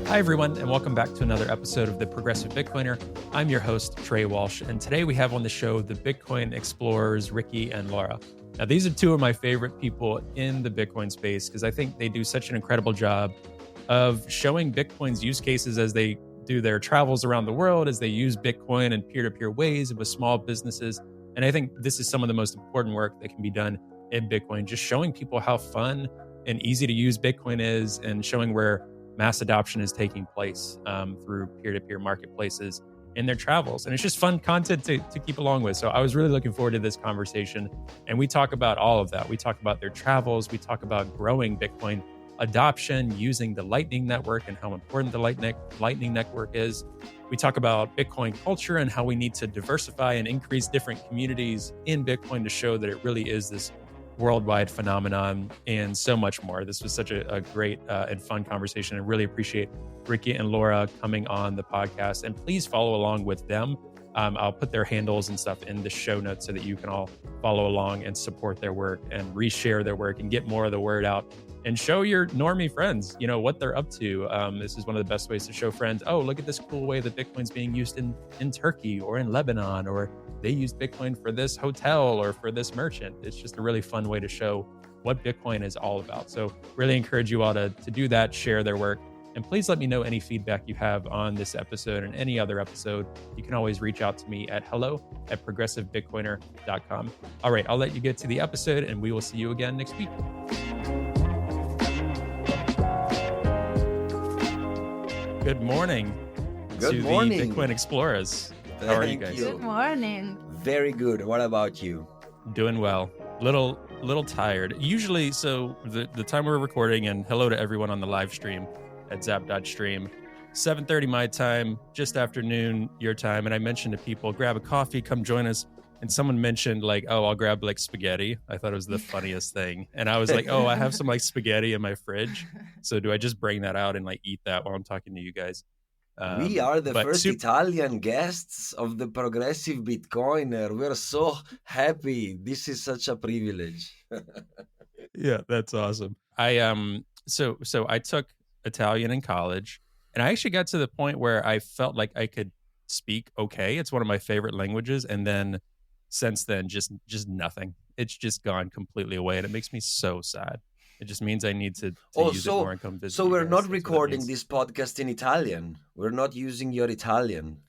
Hi, everyone, and welcome back to another episode of The Progressive Bitcoiner. I'm your host, Trey Walsh, and today we have on the show the Bitcoin explorers, Rikki and Laura. Now, these are two of my favorite people in the Bitcoin space because I think they do such an incredible job of showing Bitcoin's use cases as they do their travels around the world, as they use Bitcoin in peer-to-peer ways with small businesses. And I think this is some of the most important work that can be done in Bitcoin, just showing people how fun and easy to use Bitcoin is and showing where mass adoption is taking place through peer-to-peer marketplaces in their travels. And it's just fun content to keep along with. So I was really looking forward to this conversation. And we talk about all of that. We talk about their travels. We talk about growing Bitcoin adoption, using the Lightning Network and how important the Lightning Network is. We talk about Bitcoin culture and how we need to diversify and increase different communities in Bitcoin to show that it really is this worldwide phenomenon, and so much more. This was such a great and fun conversation. I really appreciate Rikki and Laura coming on the podcast, and please follow along with them. I'll put their handles and stuff in the show notes so that you can all follow along and support their work and reshare their work and get more of the word out and show your normie friends, what they're up to. This is one of the best ways to show friends, oh, look at this cool way that Bitcoin's being used in Turkey or in Lebanon, or they use Bitcoin for this hotel or for this merchant. It's just a really fun way to show what Bitcoin is all about. So really encourage you all to do that, share their work. And please let me know any feedback you have on this episode and any other episode. You can always reach out to me at hello@progressivebitcoiner.com. All right, I'll let you get to the episode and we will see you again next week. Good morning. Good morning. The Bitcoin Explorers. How are you guys? Good morning. Very good. What about you? Doing well. Little tired. Usually, so the time we're recording, and hello to everyone on the live stream at zap.stream, 7:30 my time, just afternoon your time. And I mentioned to people, grab a coffee, come join us. And someone mentioned I'll grab spaghetti. I thought it was the funniest thing. And I was like, oh, I have some spaghetti in my fridge. So do I just bring that out and eat that while I'm talking to you guys? We are the first Italian guests of the Progressive Bitcoiner. We're so happy. This is such a privilege. Yeah, that's awesome. So I took Italian in college, and I actually got to the point where I felt like I could speak okay. It's one of my favorite languages, and then since then, just nothing. It's just gone completely away, and it makes me so sad. It just means I need to use it more and come visit. So we're not recording this podcast in Italian. We're not using your Italian.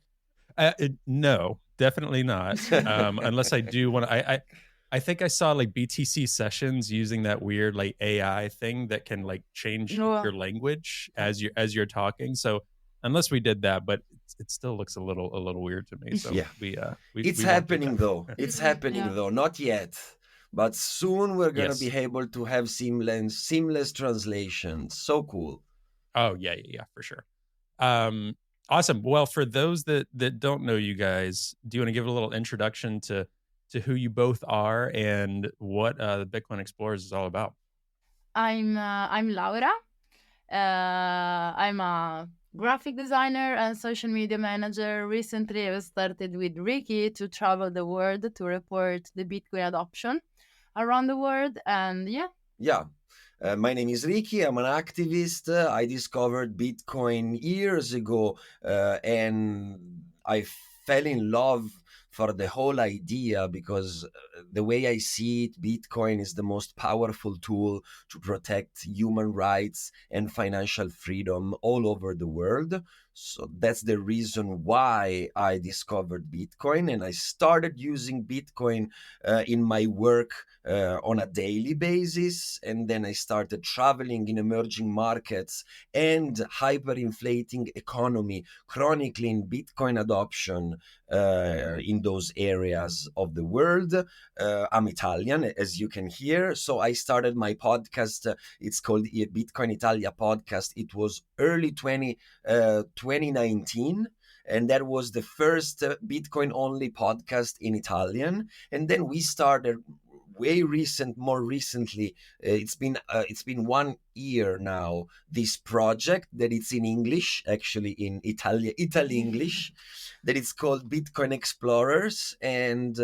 No, definitely not. Unless I do want to. I think I saw BTC sessions using that weird AI thing that can change your language as you're talking. So unless we did that, but it still looks a little weird to me. So yeah, it's happening though. It's happening though. Not yet. But soon we're going to be able to have seamless translations. So cool. Oh, yeah, for sure. Awesome. Well, for those that don't know you guys, do you want to give a little introduction to who you both are and what the Bitcoin Explorers is all about? I'm Laura. I'm a graphic designer and social media manager. Recently, I started with Rikki to travel the world to report the Bitcoin adoption around the world. And my name is Rikki. I'm an activist. I discovered Bitcoin years ago, and I fell in love for the whole idea because the way I see it, Bitcoin is the most powerful tool to protect human rights and financial freedom all over the world. So that's the reason why I discovered Bitcoin, and I started using Bitcoin in my work on a daily basis. And then I started traveling in emerging markets and hyperinflating economy, chronicling Bitcoin adoption in those areas of the world. I'm Italian, as you can hear. So I started my podcast. It's called Bitcoin Italia Podcast. It was early 2019. And that was the first Bitcoin only podcast in Italian. And then we started more recently, it's been 1 year now, this project that it's in English, actually in Italy English, that it's called Bitcoin Explorers, and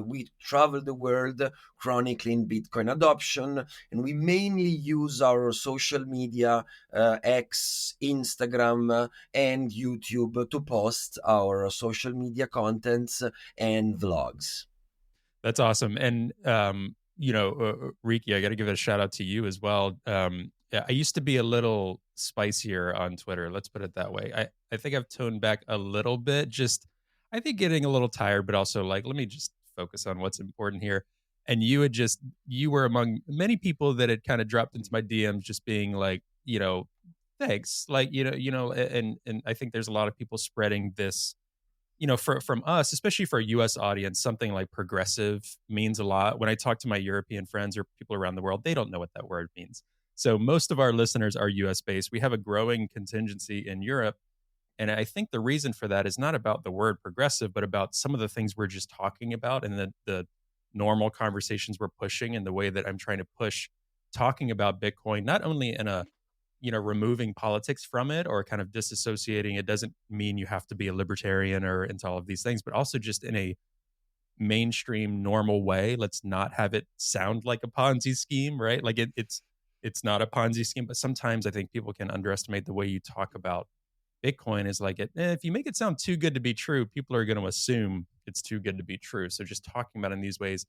we travel the world chronicling Bitcoin adoption, and we mainly use our social media, X, Instagram, and YouTube to post our social media contents and vlogs. That's awesome. And Rikki, I got to give a shout out to you as well. Yeah, I used to be a little spicier on Twitter. Let's put it that way. I think I've toned back a little bit. Just I think getting a little tired, but also like let me just focus on what's important here. And you were among many people that had kind of dropped into my DMs, just being like, thanks, like and I think there's a lot of people spreading this from us, especially for a US audience, something like progressive means a lot. When I talk to my European friends or people around the world, they don't know what that word means. So most of our listeners are US based. We have a growing contingency in Europe. And I think the reason for that is not about the word progressive, but about some of the things we're just talking about and the normal conversations we're pushing and the way that I'm trying to push talking about Bitcoin, not only in a removing politics from it or kind of disassociating. It doesn't mean you have to be a libertarian or into all of these things, but also just in a mainstream, normal way. Let's not have it sound like a Ponzi scheme, right? Like it's not a Ponzi scheme, but sometimes I think people can underestimate the way you talk about Bitcoin is like if you make it sound too good to be true, people are going to assume it's too good to be true. So just talking about it in these ways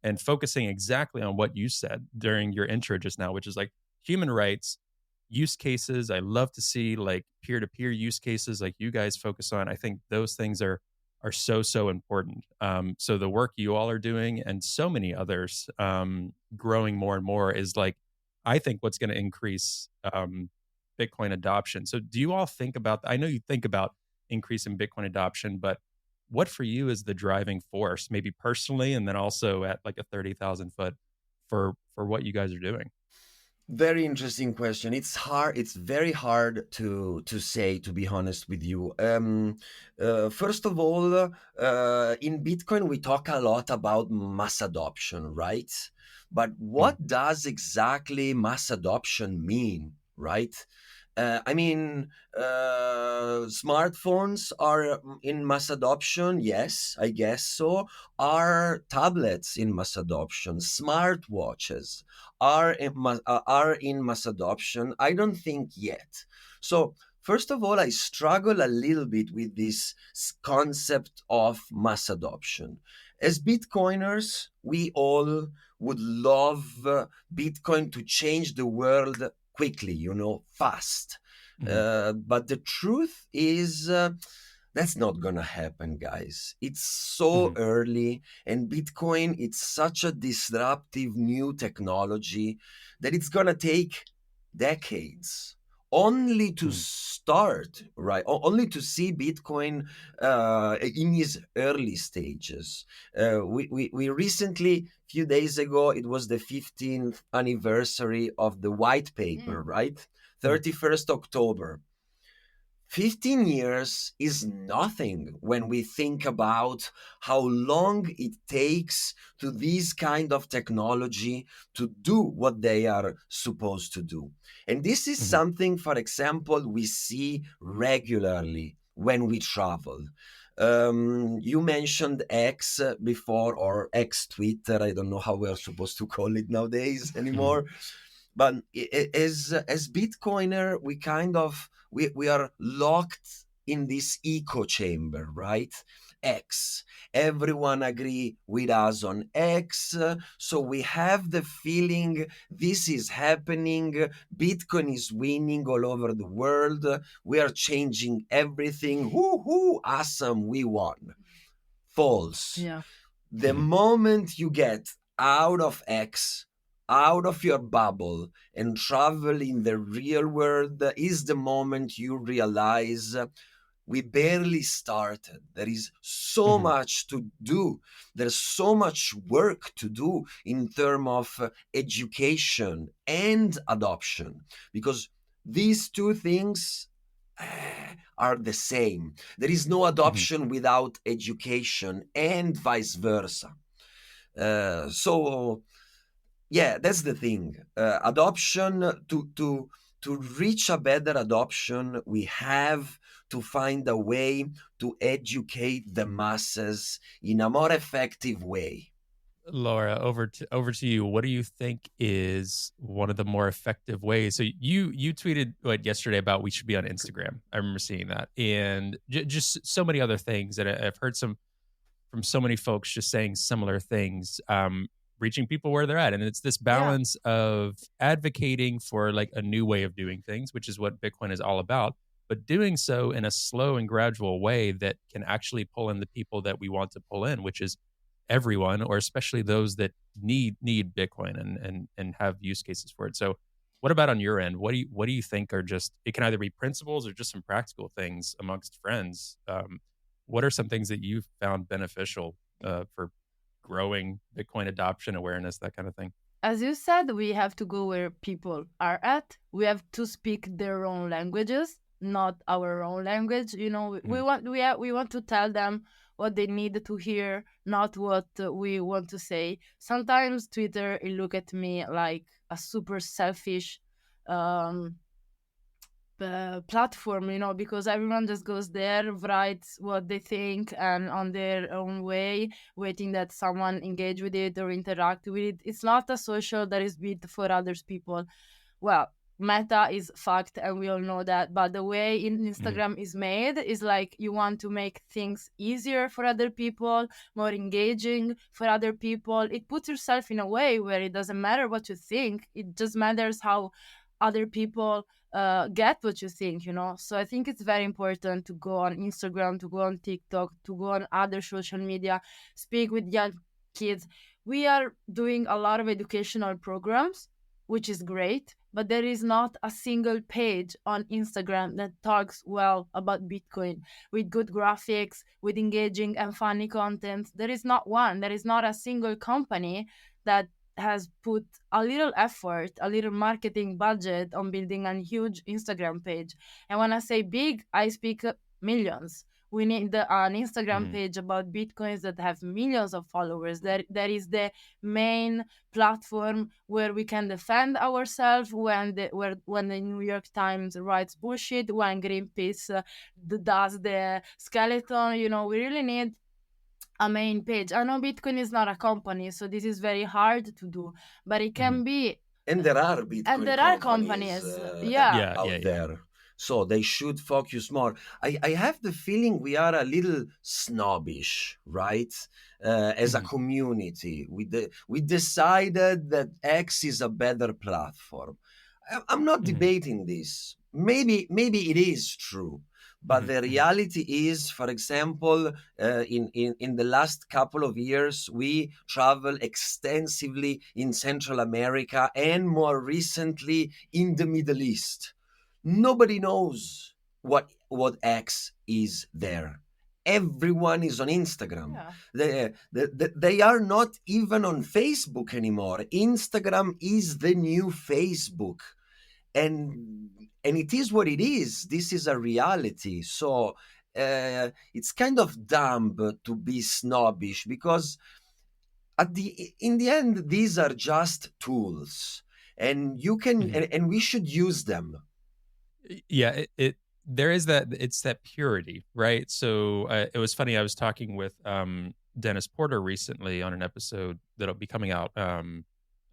and focusing exactly on what you said during your intro just now, which is like human rights, use cases. I love to see like peer-to-peer use cases like you guys focus on. I think those things are so important. So the work you all are doing and so many others growing more and more is like I think what's going to increase Bitcoin adoption. So do you all think about, I know you think about increasing Bitcoin adoption, but what for you is the driving force, maybe personally, and then also at like a 30,000 foot for what you guys are doing? Very interesting question. It's very hard to say, to be honest with you. First of all, in Bitcoin we talk a lot about mass adoption, right? But Mm, what does exactly mass adoption mean, right? I mean, smartphones are in mass adoption. Yes, I guess so. Are tablets in mass adoption? Smartwatches are in mass adoption? I don't think yet. So first of all, I struggle a little bit with this concept of mass adoption. As Bitcoiners, we all would love Bitcoin to change the world quickly, fast. mhm, But the truth is, that's not gonna happen, guys. It's so mhm, early, and Bitcoin, it's such a disruptive new technology that it's gonna take decades only to mhm, start, right? Only to see Bitcoin in its early stages. We recently, few days ago, it was the 15th anniversary of the white paper, right? mhm, 31st October. 15 years is nothing when we think about how long it takes to these kind of technology to do what they are supposed to do. And this is mhm, something, for example, we see regularly when we travel. You mentioned X before, or X Twitter. I don't know how we're supposed to call it nowadays mhm, anymore. But as Bitcoiner, we kind of we are locked in this echo chamber, right? X. Everyone agree with us on X, so we have the feeling this is happening. Bitcoin is winning all over the world. We are changing everything. Woohoo! Awesome, we won. False. Yeah. The mhm, moment you get out of X, out of your bubble, and travel in the real world is the moment you realize we barely started. There is so mhm, much to do. There's so much work to do in terms of education and adoption, because these two things are the same. There is no mhm, adoption without education, and vice versa. So yeah, that's the thing. Adoption, to reach a better adoption, we have to find a way to educate the masses in a more effective way. Laura, over to you. What do you think is one of the more effective ways? So you tweeted yesterday about we should be on Instagram. I remember seeing that, and just so many other things that I've heard from so many folks just saying similar things, reaching people where they're at. And it's this Yeah. balance of advocating for like a new way of doing things, which is what Bitcoin is all about, but doing so in a slow and gradual way that can actually pull in the people that we want to pull in, which is everyone, or especially those that need Bitcoin and have use cases for it. So what about on your end? What do you think are just, it can either be principles or just some practical things amongst friends? What are some things that you've found beneficial for growing Bitcoin adoption, awareness, that kind of thing? As you said, we have to go where people are at. We have to speak their own languages, not our own language. We Mhm. want to tell them what they need to hear, not what we want to say. Sometimes Twitter, it look at me like a super selfish um platform, because everyone just goes there, writes what they think, and on their own way, waiting that someone engage with it or interact with it. It's not a social that is built for others people. Well, Meta is fucked, and we all know that. But the way Mhm. Instagram is made is like you want to make things easier for other people, more engaging for other people. It puts yourself in a way where it doesn't matter what you think, it just matters how other people get what you think. So I think it's very important to go on Instagram, to go on TikTok, to go on other social media, speak with young kids. We are doing a lot of educational programs, which is great, but there is not a single page on Instagram that talks well about Bitcoin with good graphics, with engaging and funny content. There is not one. There is not a single company that has put a little effort, a little marketing budget on building a huge Instagram page. And when I say big, I speak millions. We need an Instagram Mhm. page about Bitcoins that have millions of followers. That is the main platform where we can defend ourselves when the New York Times writes bullshit, when Greenpeace does the skeleton. We really need a main page. I know Bitcoin is not a company, so this is very hard to do, but it Mhm. can be. And there are And Bitcoin there are companies companies, yeah. Yeah, yeah, out yeah. there, so they should focus more. I have the feeling we are a little snobbish, right? As a Mhm. community, we decided that X is a better platform. I'm not Mhm. debating this. Maybe it is true, but Mhm. the Mhm. reality is, for example, in the last couple of years, we travel extensively in Central America and more recently in the Middle East. Nobody knows what X is there. Everyone is on Instagram. Yeah. They are not even on Facebook anymore. Instagram is the new Facebook, and it is what it is. This is a reality. So it's kind of dumb to be snobbish, because in the end these are just tools, and you can Mhm. and we should use them. Yeah, it there is that, it's that purity, right? So it was funny. I was talking with Dennis Porter recently on an episode that'll be coming out. I'm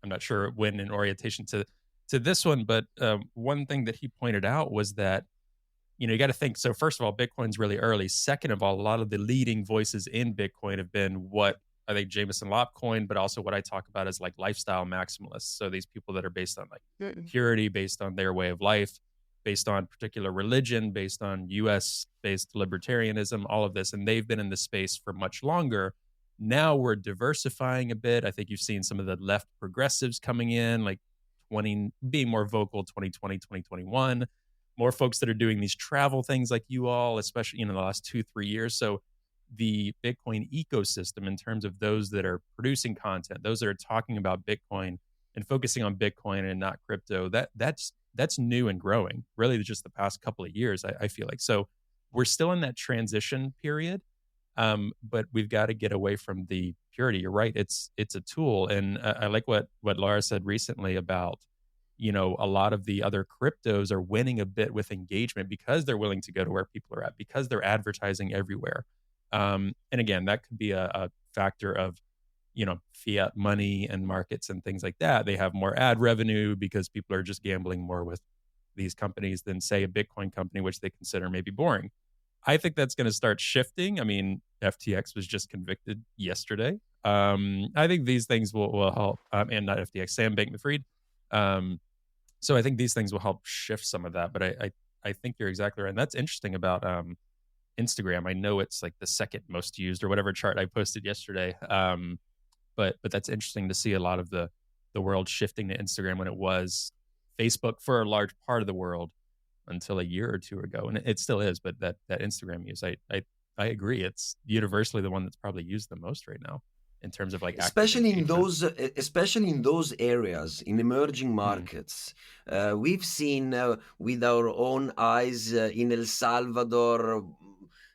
not sure when in orientation to this one, but one thing that he pointed out was that you got to think. So first of all, Bitcoin's really early. Second of all, a lot of the leading voices in Bitcoin have been what I think Jameson Lopp coined, but also what I talk about as like lifestyle maximalists. So these people that are based on like Mm. purity, based on their way of life, based on particular religion, based on US based libertarianism, all of this. And they've been in this space for much longer. Now we're diversifying a bit. I think you've seen some of the left progressives coming in, like 20, being more vocal 2020, 2021, more folks that are doing these travel things like you all, especially in the last 2, 3 years. So the Bitcoin ecosystem, in terms of those that are producing content, those that are talking about Bitcoin and focusing on Bitcoin and not crypto, that's new and growing. Really, just the past couple of years, I feel like. So we're still in that transition period. But we've got to get away from the purity. You're right. It's a tool. And I like what Laura said recently about, a lot of the other cryptos are winning a bit with engagement because they're willing to go to where people are at, because they're advertising everywhere. And again, that could be a factor of, fiat money and markets and things like that. They have more ad revenue because people are just gambling more with these companies than, say, a Bitcoin company, which they consider maybe boring. I think that's going to start shifting. I mean, FTX was just convicted yesterday. I think these things will help, and not FTX, Sam Bankman-Fried. So I think these things will help shift some of that. But I think you're exactly right. And that's interesting about Instagram. I know it's like the second most used or whatever chart I posted yesterday. But that's interesting to see a lot of the world shifting to Instagram when it was Facebook for a large part of the world until a year or two ago, and it still is. But that Instagram use, I agree, it's universally the one that's probably used the most right now in terms of like especially in those areas, in emerging markets. We've seen with our own eyes in El Salvador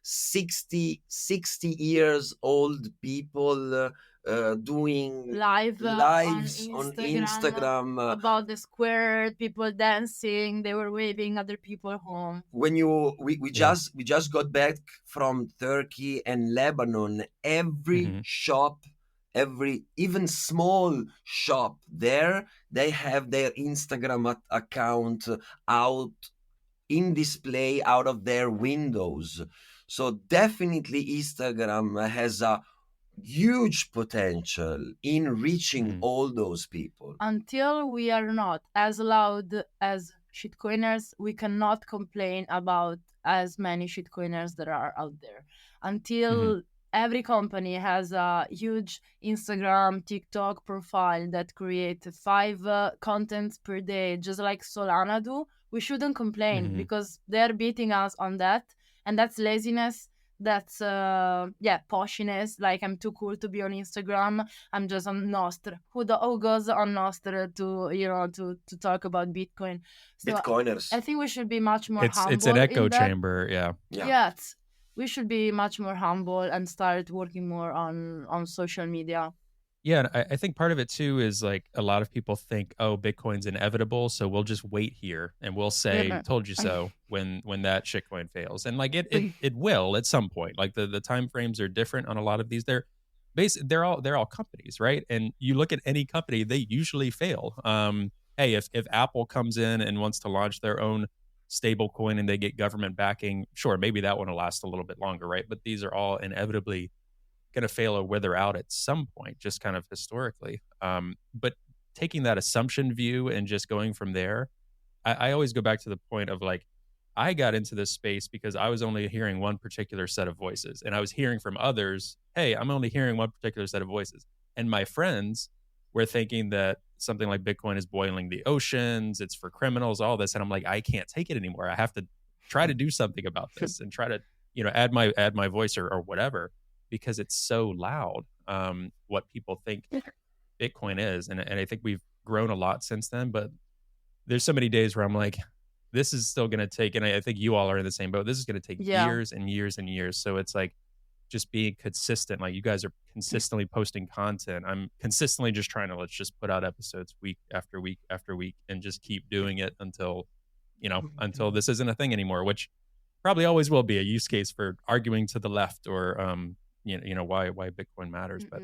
60 years old people doing lives on Instagram about the square, people dancing, they were waving other people home. When we just got back from Turkey and Lebanon, every shop, every even small shop there, they have their Instagram account out in display out of their windows. So definitely Instagram has a huge potential in reaching all those people. Until we are not as loud as shitcoiners, we cannot complain about as many shitcoiners that are out there. Until every company has a huge Instagram, TikTok profile that create 5 contents per day, just like Solana do, we shouldn't complain because they're beating us on that, and that's laziness. That's poshiness. Like, I'm too cool to be on Instagram. I'm just on Nostr. Who goes on Nostr to talk about Bitcoin? So Bitcoiners. I think we should be much more humble. It's an echo chamber. Yeah. We should be much more humble and start working more on social media. Yeah, and I think part of it too is like a lot of people think, oh, Bitcoin's inevitable, so we'll just wait here and we'll say, "Told you so" when that shitcoin fails, and like it will at some point. Like the time frames are different on a lot of these. They're all companies, right? And you look at any company, they usually fail. Hey, if Apple comes in and wants to launch their own stable coin and they get government backing, sure, maybe that one will last a little bit longer, right? But these are all inevitably going to fail or wither out at some point, just kind of historically. But taking that assumption view and just going from there, I always go back to the point of like, I got into this space because I was only hearing one particular set of voices, and I was hearing from others, hey, I'm only hearing one particular set of voices. And my friends were thinking that something like Bitcoin is boiling the oceans, it's for criminals, all this. And I'm like, I can't take it anymore. I have to try to do something about this and try to, add my voice or whatever, because it's so loud, what people think Bitcoin is. And I think we've grown a lot since then, but there's so many days where I'm like, this is still going to take, and I think you all are in the same boat, this is going to take years and years and years. So it's like just being consistent. Like, you guys are consistently posting content. I'm consistently just trying to, let's just put out episodes week after week after week and just keep doing it until this isn't a thing anymore, which probably always will be a use case for arguing to the left or, why Bitcoin matters. But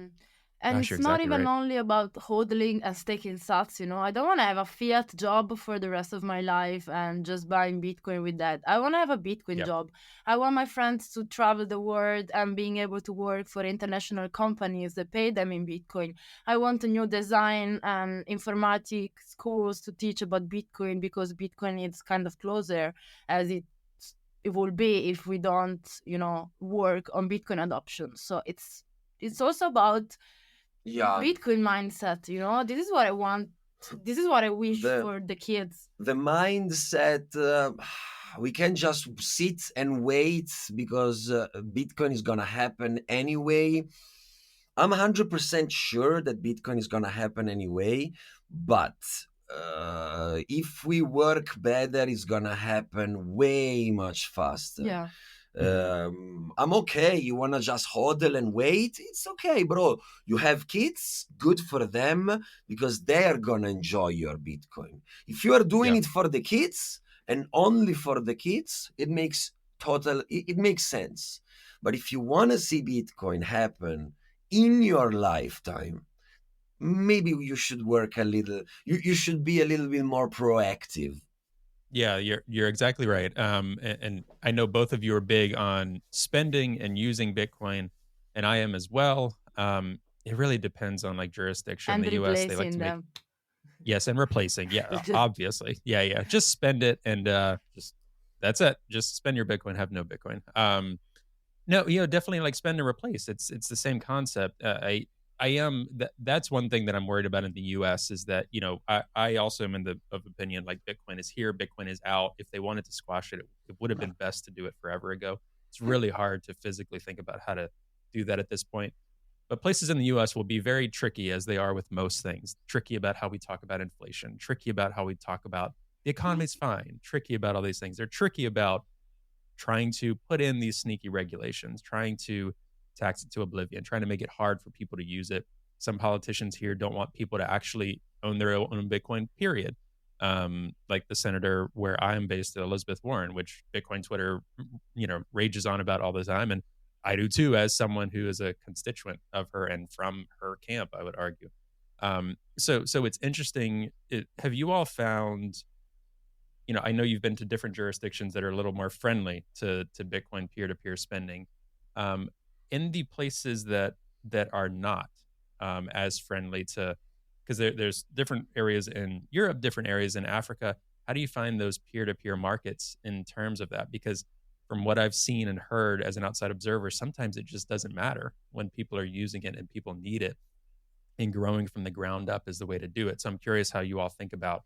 and it's not even only about hodling and staking sats. I don't want to have a fiat job for the rest of my life and just buying Bitcoin with that. I want to have a Bitcoin job. I want my friends to travel the world and being able to work for international companies that pay them in Bitcoin. I want a new design and informatics schools to teach about Bitcoin, because Bitcoin is kind of closer as it will be if we don't, work on Bitcoin adoption. So it's also about Bitcoin mindset. This is what I want. This is what I wish for the kids. The mindset, we can't just sit and wait because Bitcoin is gonna happen anyway. I'm 100% sure that Bitcoin is gonna happen anyway, but if we work better, it's gonna happen way much faster. I'm okay. You want to just hodl and wait? It's okay, bro. You have kids, good for them, because they're going to enjoy your Bitcoin. If you are doing Yeah. it for the kids and only for the kids, it makes it makes sense. But if you want to see Bitcoin happen in your lifetime, maybe you should work a little, you should be a little bit more proactive. Yeah, you're exactly right. And I know both of you are big on spending and using Bitcoin, and I am as well. It really depends on like jurisdiction. And The U.S. they like replacing to make, them. yes, and replacing. Yeah, obviously. Yeah, yeah. Just spend it and just that's it. Just spend your Bitcoin, have no Bitcoin. No, definitely like spend and replace. It's the same concept. I am that's one thing that I'm worried about in the US is that, I also am in the of opinion like Bitcoin is here, Bitcoin is out. If they wanted to squash it, it would have been best to do it forever ago. It's really hard to physically think about how to do that at this point. But places in the US will be very tricky as they are with most things. Tricky about how we talk about inflation, tricky about how we talk about the economy's fine, tricky about all these things. They're tricky about trying to put in these sneaky regulations, trying to tax it to oblivion, trying to make it hard for people to use it. Some politicians here don't want people to actually own their own Bitcoin, period. Like the senator where I am based, Elizabeth Warren, which Bitcoin Twitter, rages on about all the time. And I do too, as someone who is a constituent of her and from her camp, I would argue. So it's interesting. Have you all found, I know you've been to different jurisdictions that are a little more friendly to Bitcoin peer-to-peer spending. Um, in the places that are not as friendly to, because there's different areas in Europe, different areas in Africa. How do you find those peer-to-peer markets in terms of that? Because from what I've seen and heard as an outside observer, sometimes it just doesn't matter when people are using it and people need it. And growing from the ground up is the way to do it. So I'm curious how you all think about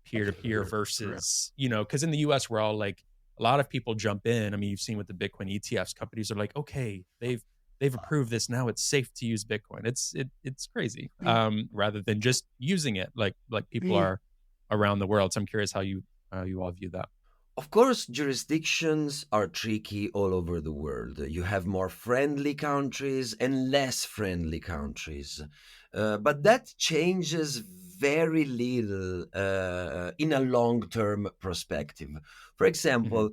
peer to peer versus, because in the US, we're all like, a lot of people jump in. I mean, you've seen with the Bitcoin ETFs, companies are like, okay, they've approved this. Now it's safe to use Bitcoin. It's crazy. Rather than just using it like people are around the world. So I'm curious how you all view that. Of course, jurisdictions are tricky all over the world. You have more friendly countries and less friendly countries. But that changes very little in a long term perspective. For Mm-hmm. example,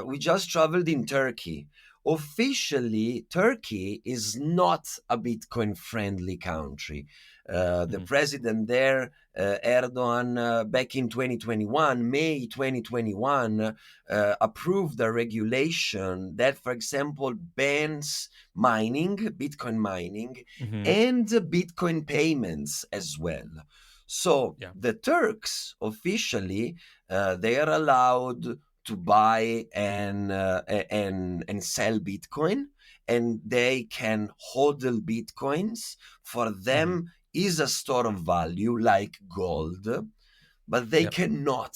we just traveled in Turkey. Officially, Turkey is not a Bitcoin friendly country. The Mm-hmm. president there, Erdogan, back in 2021, May 2021, approved a regulation that, for example, bans mining, Bitcoin mining, Mm-hmm. and Bitcoin payments as well. So Yeah. the Turks officially they are allowed to buy and sell Bitcoin, and they can hodl Bitcoins. For Mm-hmm. them, is a store of value like gold, but they Yep. cannot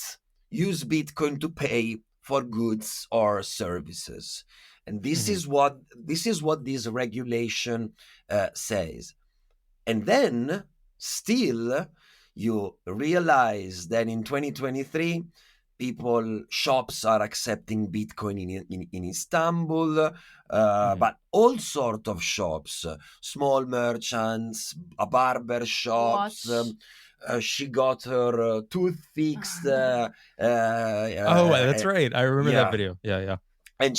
use Bitcoin to pay for goods or services. And Mm-hmm. this is what this regulation says. And then still you realize that in 2023 shops are accepting Bitcoin in Istanbul, Mm-hmm. but all sort of shops, small merchants, a barber shops. Watch. She got her tooth fixed. Oh, that's right. I remember that Yeah, video. Yeah, yeah. and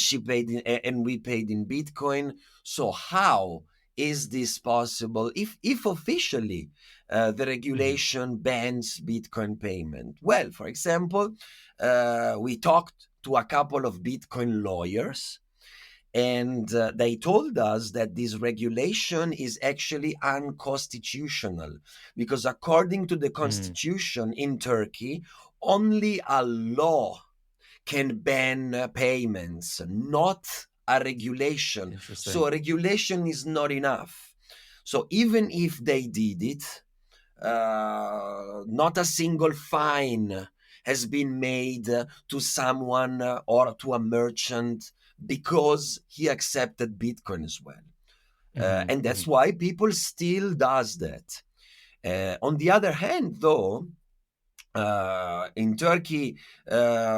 and we paid in Bitcoin. So how is this possible if officially the Mm-hmm. regulation bans Bitcoin payment? Well, for example, we talked to a couple of Bitcoin lawyers, and they told us that this regulation is actually unconstitutional because according to the Mm-hmm. constitution in Turkey, only a law can ban payments, not a regulation. So Interesting. a regulation is not enough. So even if they did it, not a single fine has been made to someone or to a merchant because he accepted Bitcoin as well. Mm-hmm. And Mm-hmm. that's why people still does that. On the other hand, though, In Turkey,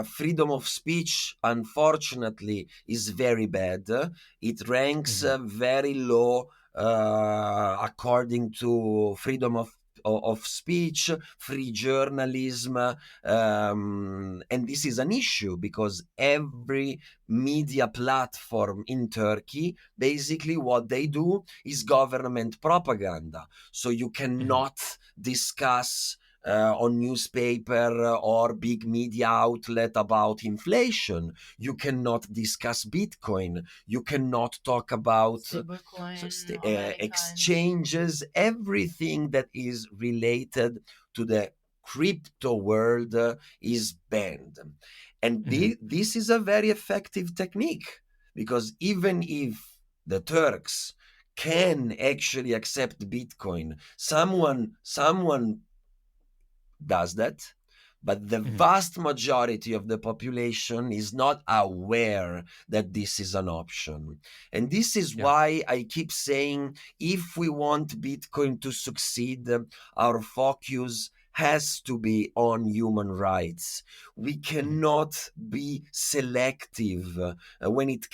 freedom of speech, unfortunately, is very bad. It ranks very low according to freedom of speech, free journalism, and this is an issue because every media platform in Turkey, basically what they do is government propaganda. So you cannot discuss on newspaper or big media outlet about inflation. You cannot discuss Bitcoin. You cannot talk about exchanges. Everything that is related to the crypto world is banned. And this is a very effective technique, because even if the Turks can actually accept Bitcoin, someone does that, but the vast majority of the population is not aware that this is an option. And this is why I keep saying, if we want Bitcoin to succeed, our focus has to be on human rights. We cannot be selective when it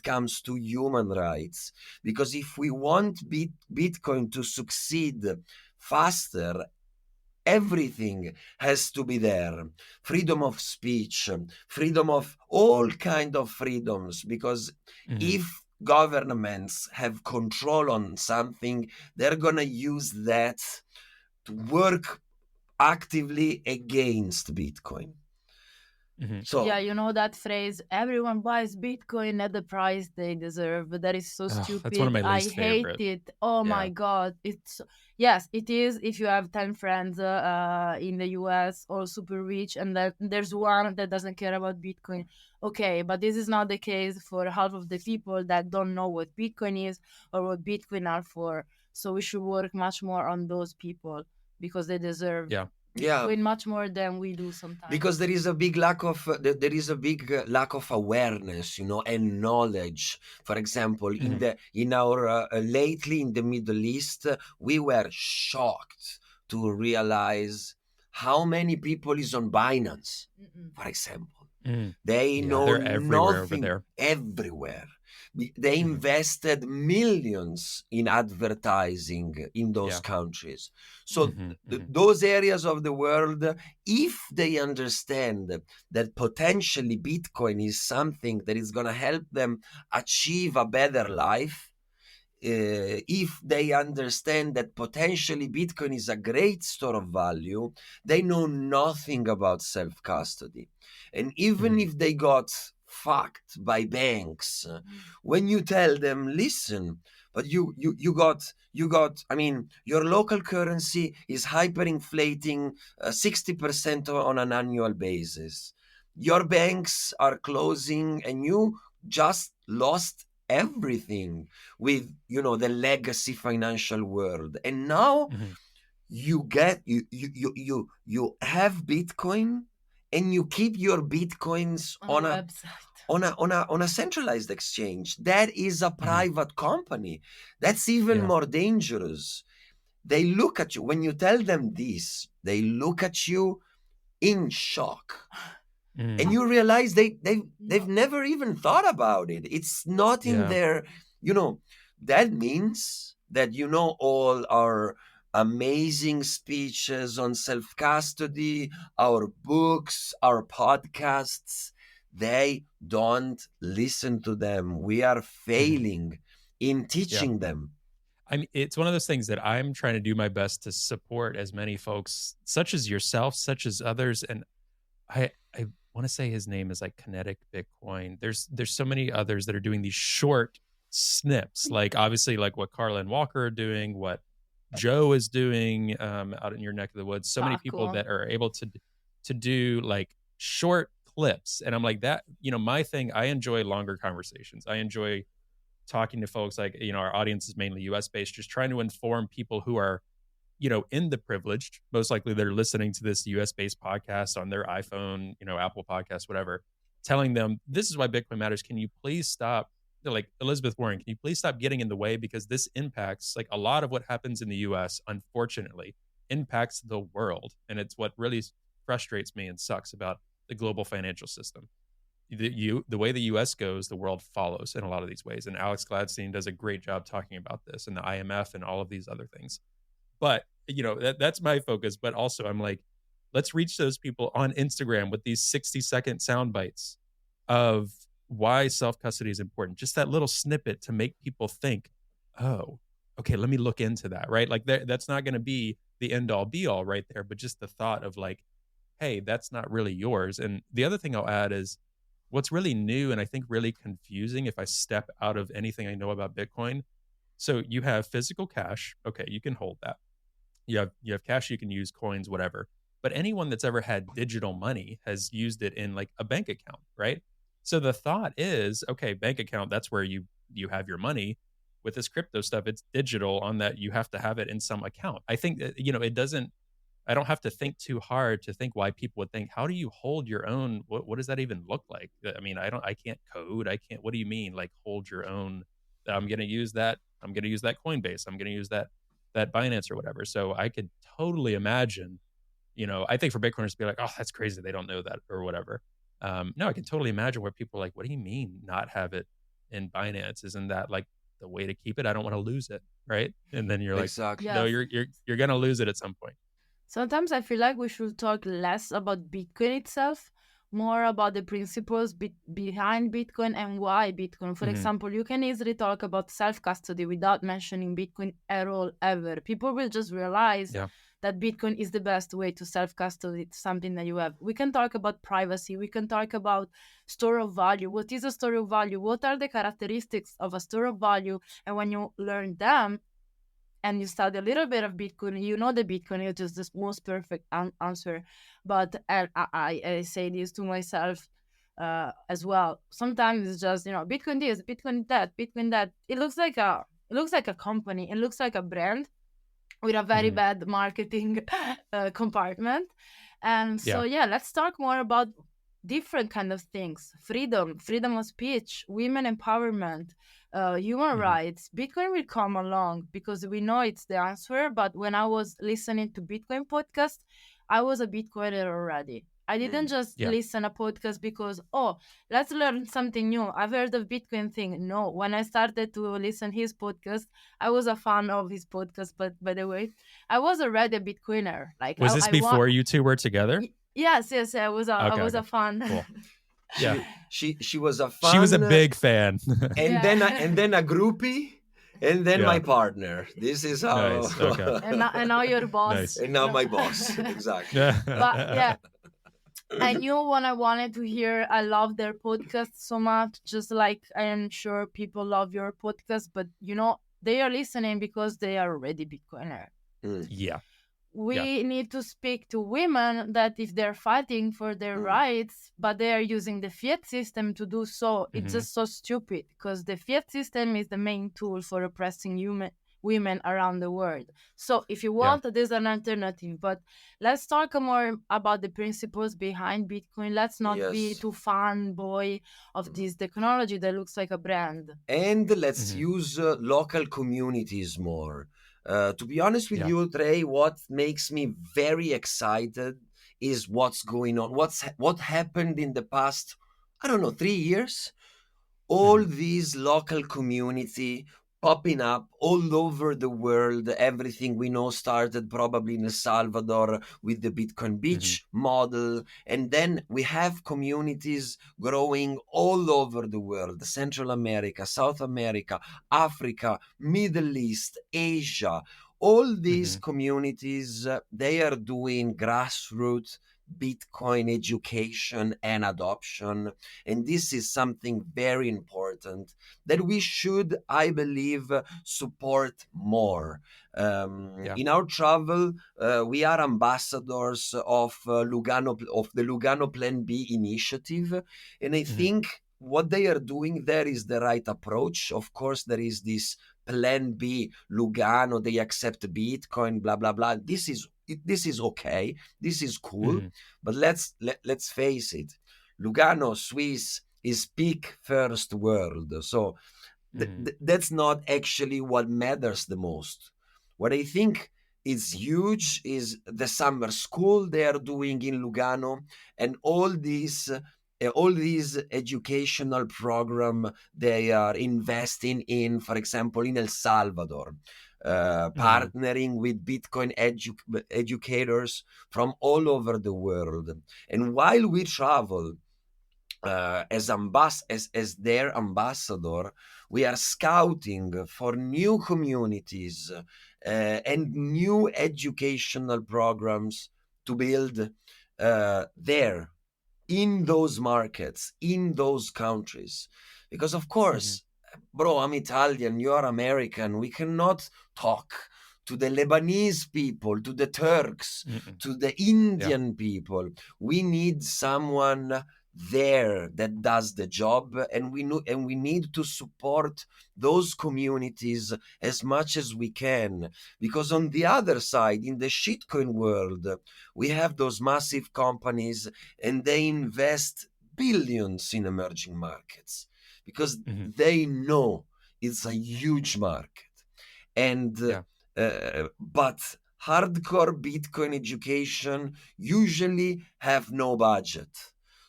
comes to human rights, because if we want Bitcoin to succeed faster, everything has to be there. Freedom of speech, freedom of all kind of freedoms, because if governments have control on something, they're gonna use that to work actively against Bitcoin. So yeah, you know that phrase, everyone buys Bitcoin at the price they deserve. That is so stupid. That's one of my I least hate favorite. it. Oh my God. Yes, it is. If you have 10 friends in the US, all super rich, and that there's one that doesn't care about Bitcoin. Okay, but this is not the case for half of the people that don't know what Bitcoin is or what Bitcoin are for. So we should work much more on those people, because they deserve Bitcoin much more than we do sometimes. Because there is a big lack of awareness, and knowledge. For example, in our lately in the Middle East, we were shocked to realize how many people is on Binance, for example. They know nothing everywhere. They invested millions in advertising in those countries. So those areas of the world, if they understand that potentially Bitcoin is something that is going to help them achieve a better life, if they understand that potentially Bitcoin is a great store of value, they know nothing about self-custody. And even if they got fucked by banks, when you tell them, listen, but you got, I mean, your local currency is hyperinflating 60% on an annual basis. Your banks are closing and you just lost everything with the legacy financial world, and now you get you have Bitcoin, and you keep your Bitcoins on a centralized exchange that is a private company. That's even more dangerous. They look at you when you tell them this, they look at you in shock. And you realize they've never even thought about it. It's not in their, that means that, all our amazing speeches on self-custody, our books, our podcasts, they don't listen to them. We are failing in teaching them. I mean, it's one of those things that I'm trying to do my best to support as many folks, such as yourself, such as others. And I want to say his name is like Kinetic Bitcoin. There's so many others that are doing these short snips, like obviously like what Carla and Walker are doing, what Joe is doing out in your neck of the woods. So many people that are able to do like short clips. And I'm like that, my thing, I enjoy longer conversations. I enjoy talking to folks like, our audience is mainly US based, just trying to inform people who are, in the privileged, most likely they're listening to this US based podcast on their iPhone, Apple Podcasts, whatever, telling them this is why Bitcoin matters. Can you please stop? Like Elizabeth Warren, can you please stop getting in the way? Because this impacts like a lot of what happens in the US, unfortunately. impacts the world. And it's what really frustrates me and sucks about the global financial system. The way the US goes, the world follows in a lot of these ways. And Alex Gladstein does a great job talking about this, and the IMF and all of these other things. But, that's my focus. But also, I'm like, let's reach those people on Instagram with these 60-second sound bites of why self-custody is important. Just that little snippet to make people think, oh, okay, let me look into that, right? Like that's not going to be the end all be all right there, but just the thought of like, hey, that's not really yours. And the other thing I'll add is what's really new and I think really confusing if I step out of anything I know about Bitcoin. So you have physical cash. Okay, you can hold that. You have cash you can use, coins, whatever. But anyone that's ever had digital money has used it in like a bank account, right? So the thought is, okay, bank account, that's where you have your money. With this crypto stuff, it's digital on that you have to have it in some account. I think that, it doesn't, I don't have to think too hard to think why people would think, how do you hold your own? What does that even look like? I mean, I can't code. I can't, what do you mean? Like hold your own, I'm going to use that. I'm going to use that Coinbase. I'm going to use that Binance or whatever. So I could totally imagine, I think for Bitcoiners to be like, oh, that's crazy. They don't know that or whatever. No, I can totally imagine where people are like, what do you mean not have it in Binance? Isn't that like the way to keep it? I don't want to lose it. Right. And then you're like, Exactly. no, Yes. you're going to lose it at some point. Sometimes I feel like we should talk less about Bitcoin itself, more about the principles behind Bitcoin and why Bitcoin. For example, you can easily talk about self-custody without mentioning Bitcoin at all, ever. People will just realize that Bitcoin is the best way to self-custody something that you have. We can talk about privacy. We can talk about store of value. What is a store of value? What are the characteristics of a store of value? And when you learn them, and you study a little bit of Bitcoin, the Bitcoin is just the most perfect answer. But I say this to myself as well. Sometimes it's just, Bitcoin this, Bitcoin that, Bitcoin that. It looks like a company. It looks like a brand with a very bad marketing compartment. And so, let's talk more about different kind of things: freedom of speech, women empowerment, human rights. Bitcoin will come along because we know it's the answer. But when I was listening to Bitcoin podcast, I was a Bitcoiner already. I didn't just listen a podcast because, let's learn something new. I've heard of Bitcoin thing. No, when I started to listen his podcast, I was a fan of his podcast. But by the way, I was already a Bitcoiner. Like, was this before you two were together? Yes. I was a fan. Cool. Yeah, she was a fan. She was a big fan, and then a groupie, and then my partner. This is how. Nice. Okay. and now your boss. Nice. And now my boss. Exactly. But I knew when I wanted to hear. I love their podcast so much, just like I am sure people love your podcast. But they are listening because they are already Bitcoiner. Yeah. We need to speak to women that if they're fighting for their rights, but they are using the fiat system to do so, it's just so stupid, because the fiat system is the main tool for oppressing women around the world. So if you want, there's an alternative. But let's talk more about the principles behind Bitcoin. Let's not be too fanboy of this technology that looks like a brand. And let's use local communities more. To be honest with you, Trey, what makes me very excited is what's going on. What happened in the past, 3 years? All these local community popping up all over the world. Everything we know started probably in El Salvador with the Bitcoin Beach model. And then we have communities growing all over the world: Central America, South America, Africa, Middle East, Asia. All these communities, they are doing grassroots Bitcoin education and adoption. And this is something very important that we should, I believe, support more. In our travel, we are ambassadors of the Lugano Plan B initiative. And I think what they are doing there is the right approach. Of course, there is this Plan B, Lugano, they accept Bitcoin, blah, blah, blah. This is okay. This is cool. But let's face it. Lugano, Swiss, is peak first world. So that's not actually what matters the most. What I think is huge, is the summer school they are doing in Lugano, and all these educational program they are investing in, for example, in El Salvador, partnering with Bitcoin educators from all over the world. And while we travel as their ambassador, we are scouting for new communities and new educational programs to build there, in those markets, in those countries. Because of course, bro, I'm Italian, you're American, we cannot talk to the Lebanese people, to the Turks, to the Indian people. We need someone there that does the job, and we need to support those communities as much as we can, because on the other side, in the shitcoin world, we have those massive companies, and they invest billions in emerging markets because they know it's a huge market. And but hardcore Bitcoin education usually have no budget.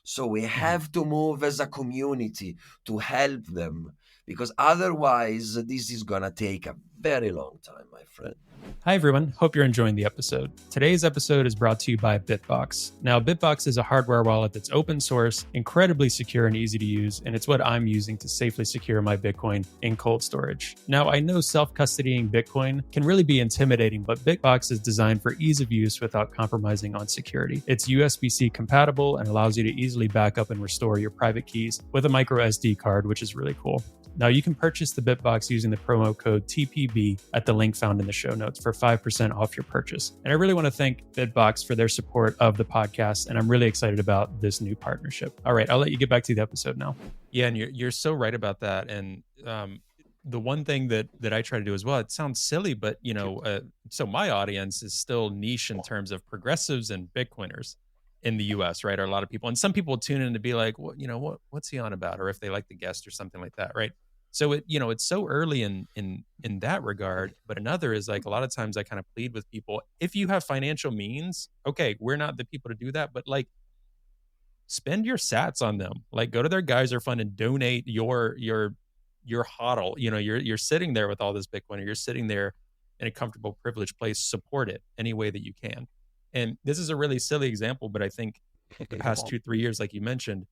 So we have to move as a community to help them, because otherwise this is going to take a very long time, my friend. Hi, everyone. Hope you're enjoying the episode. Today's episode is brought to you by Bitbox. Now, Bitbox is a hardware wallet that's open source, incredibly secure and easy to use, and it's what I'm using to safely secure my Bitcoin in cold storage. Now, I know self-custodying Bitcoin can really be intimidating, but Bitbox is designed for ease of use without compromising on security. It's USB-C compatible and allows you to easily back up and restore your private keys with a micro SD card, which is really cool. Now, you can purchase the Bitbox using the promo code TPB at the link found in the show notes for 5% off your purchase. And I really want to thank Bitbox for their support of the podcast, and I'm really excited about this new partnership. All right, I'll let you get back to the episode now. Yeah, and you're so right about that. And the one thing that I try to do as well, it sounds silly, but so my audience is still niche in terms of progressives and Bitcoiners in the US, right? Or a lot of people, and some people tune in to be like, what's he on about? Or if they like the guest or something like that, right? So it's so early in that regard. But another is like, a lot of times I kind of plead with people, if you have financial means, okay, we're not the people to do that, but like, spend your sats on them. Like, go to their Geyser fund and donate your hodl. You're sitting there with all this Bitcoin, or you're sitting there in a comfortable, privileged place. Support it any way that you can. And this is a really silly example, but I think the past 2-3 years, like you mentioned,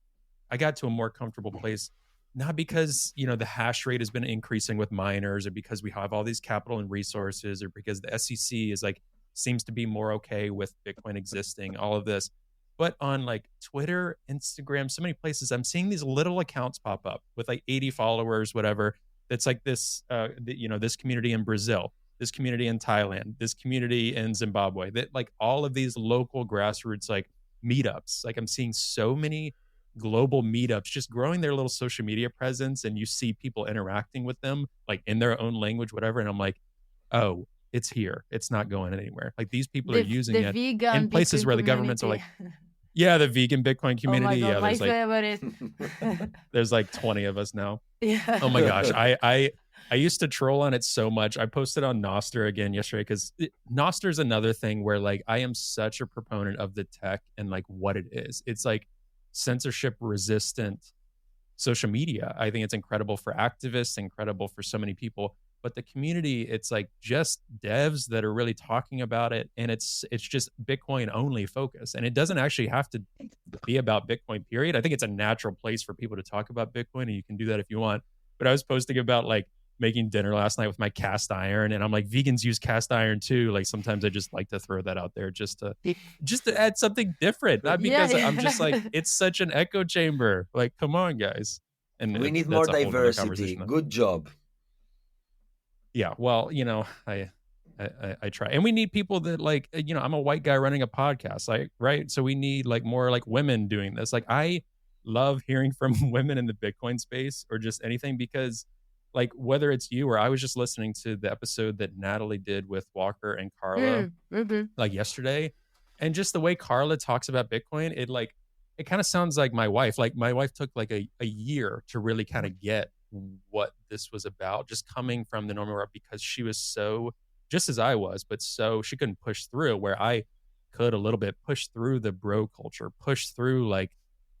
I got to a more comfortable place, not because, the hash rate has been increasing with miners, or because we have all these capital and resources, or because the SEC is seems to be more okay with Bitcoin existing, all of this. But on like Twitter, Instagram, so many places, I'm seeing these little accounts pop up with like 80 followers, whatever. That's like this, this community in Brazil, this community in Thailand, this community in Zimbabwe, that like all of these local grassroots like meetups. Like, I'm seeing so many global meetups just growing their little social media presence, and you see people interacting with them like in their own language, whatever. And I'm like, oh, it's here. It's not going anywhere. Like, these people are using it in places where the governments are like, yeah, the vegan Bitcoin community. Oh my God, there's my favorite. There's like 20 of us now. Yeah. Oh my gosh. I used to troll on it so much. I posted on Nostr again yesterday, because Nostr is another thing where like I am such a proponent of the tech and like what it is. It's like censorship resistant social media. I think it's incredible for activists, incredible for so many people. But the community, it's like just devs that are really talking about it, and it's just Bitcoin only focus. And it doesn't actually have to be about Bitcoin, period. I think it's a natural place for people to talk about Bitcoin, and you can do that if you want. But I was posting about like making dinner last night with my cast iron, and I'm like, vegans use cast iron too. Like, sometimes I just like to throw that out there just to add something different, not because I'm just like, it's such an echo chamber. Like, come on, guys. And we need more diversity. Good job. Yeah, well, I try, and we need people that like, I'm a white guy running a podcast, like, right? So we need like more like women doing this. Like, I love hearing from women in the Bitcoin space, or just anything, because like, whether it's you or I was just listening to the episode that Natalie did with Walker and Carla like yesterday, and just the way Carla talks about Bitcoin, it kind of sounds like my wife. Like, my wife took like a year to really kind of get what this was about, just coming from the normal route, because she was so just as I was, but so she couldn't push through where I could a little bit push through the bro culture, push through like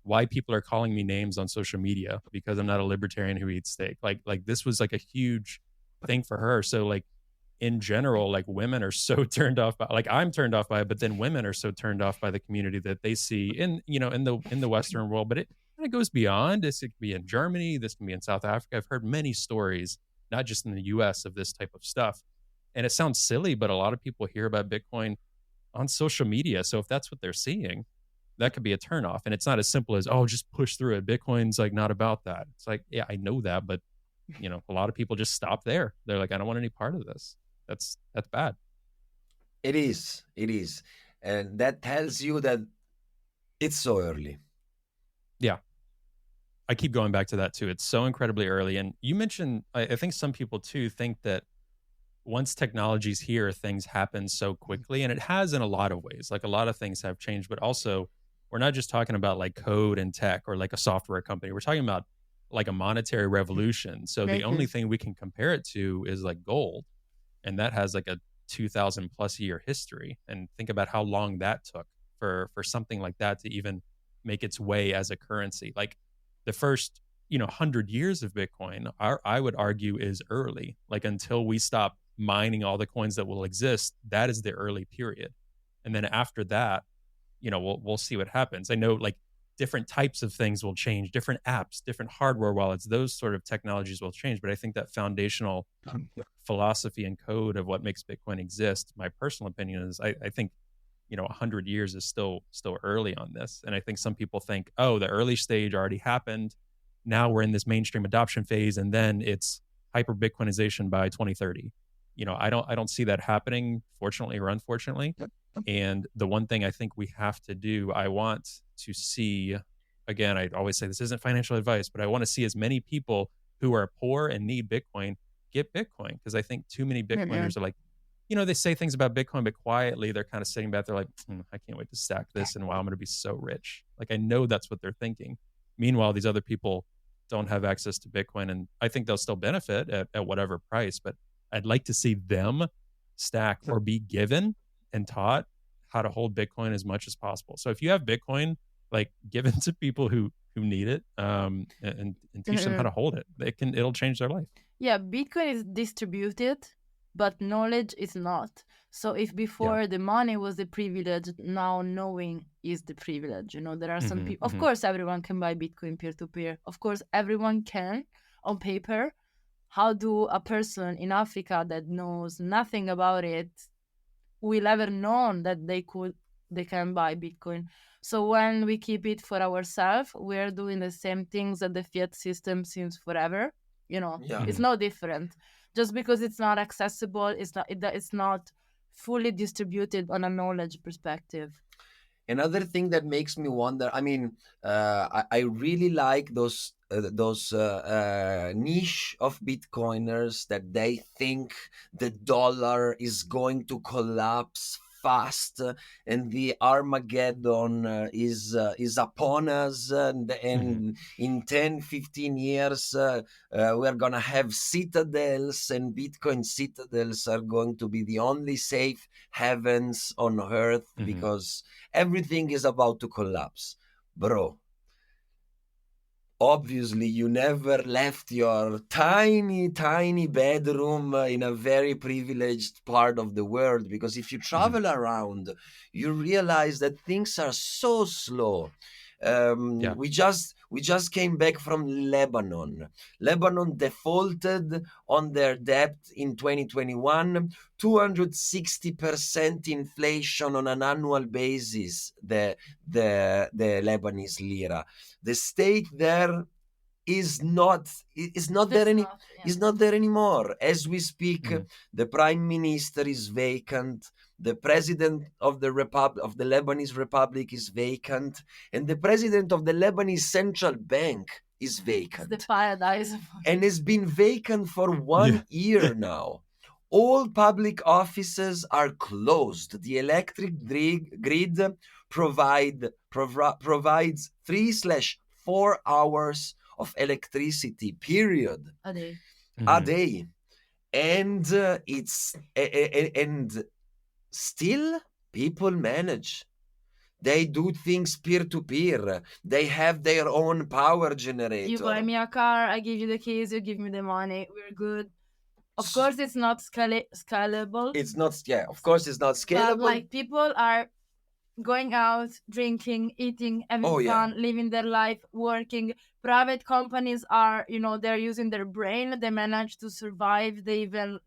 why people are calling me names on social media because I'm not a libertarian who eats steak. Like this was like a huge thing for her. So like in general, like women are so turned off by, like I'm turned off by it, but then women are so turned off by the community that they see in, you know, in the Western world. But it kind of goes beyond this. It can be in Germany, this can be in South Africa. I've heard many stories, not just in the US, of this type of stuff. And it sounds silly, but a lot of people hear about Bitcoin on social media. So if that's what they're seeing, that could be a turnoff. And it's not as simple as, oh, just push through it. Bitcoin's like not about that. It's like, yeah, I know that, but you know, a lot of people just stop there. They're like, I don't want any part of this. That's bad. It is. And that tells you that it's so early. Yeah. I keep going back to that too. It's so incredibly early. And you mentioned, I think some people too think that once technology's here, things happen so quickly. And it has in a lot of ways. Like a lot of things have changed, but also we're not just talking about like code and tech or like a software company. We're talking about like a monetary revolution. So the only thing we can compare it to is like gold. And that has like a 2000 plus year history. And think about how long that took for something like that to even make its way as a currency. Like the first, you know, 100 years of Bitcoin, I would argue is early. Like until we stop mining all the coins that will exist, that is the early period. And then after that, you know, we'll see what happens. I know like different types of things will change, different apps, different hardware wallets, those sort of technologies will change. But I think that foundational philosophy and code of what makes Bitcoin exist, my personal opinion is I think, you know, 100 years is still early on this. And I think some people think, oh, the early stage already happened. Now we're in this mainstream adoption phase, and then it's hyper Bitcoinization by 2030. You know, I don't see that happening, fortunately or unfortunately. And the one thing I think we have to do, I want to see, again, I always say this isn't financial advice, but I want to see as many people who are poor and need Bitcoin get Bitcoin. Because I think too many Bitcoiners are like, you know, they say things about Bitcoin, but quietly they're kind of sitting back. They're like, I can't wait to stack this. And wow, I'm going to be so rich. Like, I know that's what they're thinking. Meanwhile, these other people don't have access to Bitcoin. And I think they'll still benefit at whatever price. But I'd like to see them stack or be given and taught how to hold Bitcoin as much as possible. So if you have Bitcoin, like give it to people who need it, and teach them how to hold it. It'll change their life. Yeah, Bitcoin is distributed, but knowledge is not. So if before the money was the privilege, now knowing is the privilege. You know, there are some people, of course, everyone can buy Bitcoin peer-to-peer. Of course, everyone can on paper. How do a person in Africa that knows nothing about it will ever know that they can buy Bitcoin? So when we keep it for ourselves, we're doing the same things that the fiat system since forever. You know, it's no different. Just because it's not accessible, it's not fully distributed on a knowledge perspective. Another thing that makes me wonder, I mean, I really like those niche of Bitcoiners that they think the dollar is going to collapse fast and the Armageddon is upon us, and in 10-15 years we're gonna have citadels, and Bitcoin citadels are going to be the only safe heavens on earth because everything is about to collapse. Bro, obviously you never left your tiny bedroom in a very privileged part of the world, because if you travel around, you realize that things are so slow. We just came back from Lebanon. Lebanon defaulted on their debt in 2021, 260% inflation on an annual basis, the Lebanese lira. The state there is not there anymore. As we speak, the prime minister is vacant. The president of the Lebanese Republic is vacant, and the president of the Lebanese Central Bank is vacant. It's the paradise. And it's been vacant for 1 year now. All public offices are closed. The electric grid provides 3/4 hours of electricity, period, a day. and and still people manage. They do things peer to peer. They have their own power generator. You buy me a car, I give you the keys, you give me the money, we're good. Of course, it's not scalable. It's not, yeah, of course it's not scalable. But like people are going out, drinking, eating, having fun, living their life, working. Private companies are, they're using their brain. They manage to survive. They even,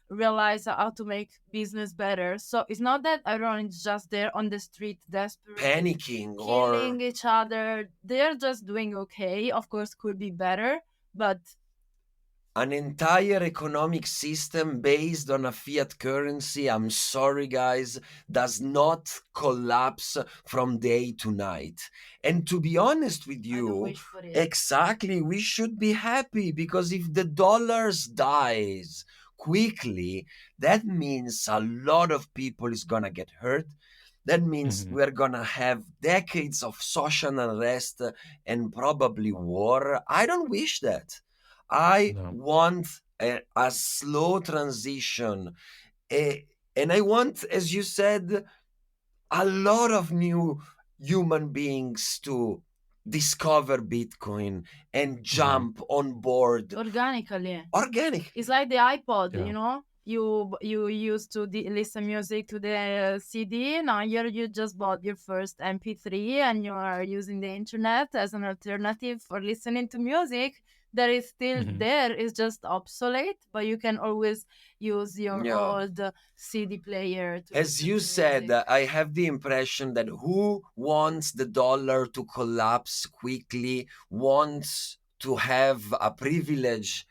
realize how to make business better. So it's not that everyone is just there on the street, desperate, panicking, killing each other. They're just doing okay. Of course, could be better, but an entire economic system based on a fiat currency, I'm sorry guys, does not collapse from day to night. And to be honest with I don't you, wish for it. exactly, we should be happy, because if the dollars dies quickly, that means a lot of people is gonna get hurt. That means we're gonna have decades of social unrest and probably war. I don't wish that. I want a slow transition. And I want, as you said, a lot of new human beings to discover Bitcoin and jump on board organically. Organic. It's like the iPod, you used to listen music to the CD. Now you just bought your first MP3 and you are using the internet as an alternative for listening to music. That is still there. It's just obsolete, but you can always use your old CD player. As you said, I have the impression that who wants the dollar to collapse quickly wants to have a privilege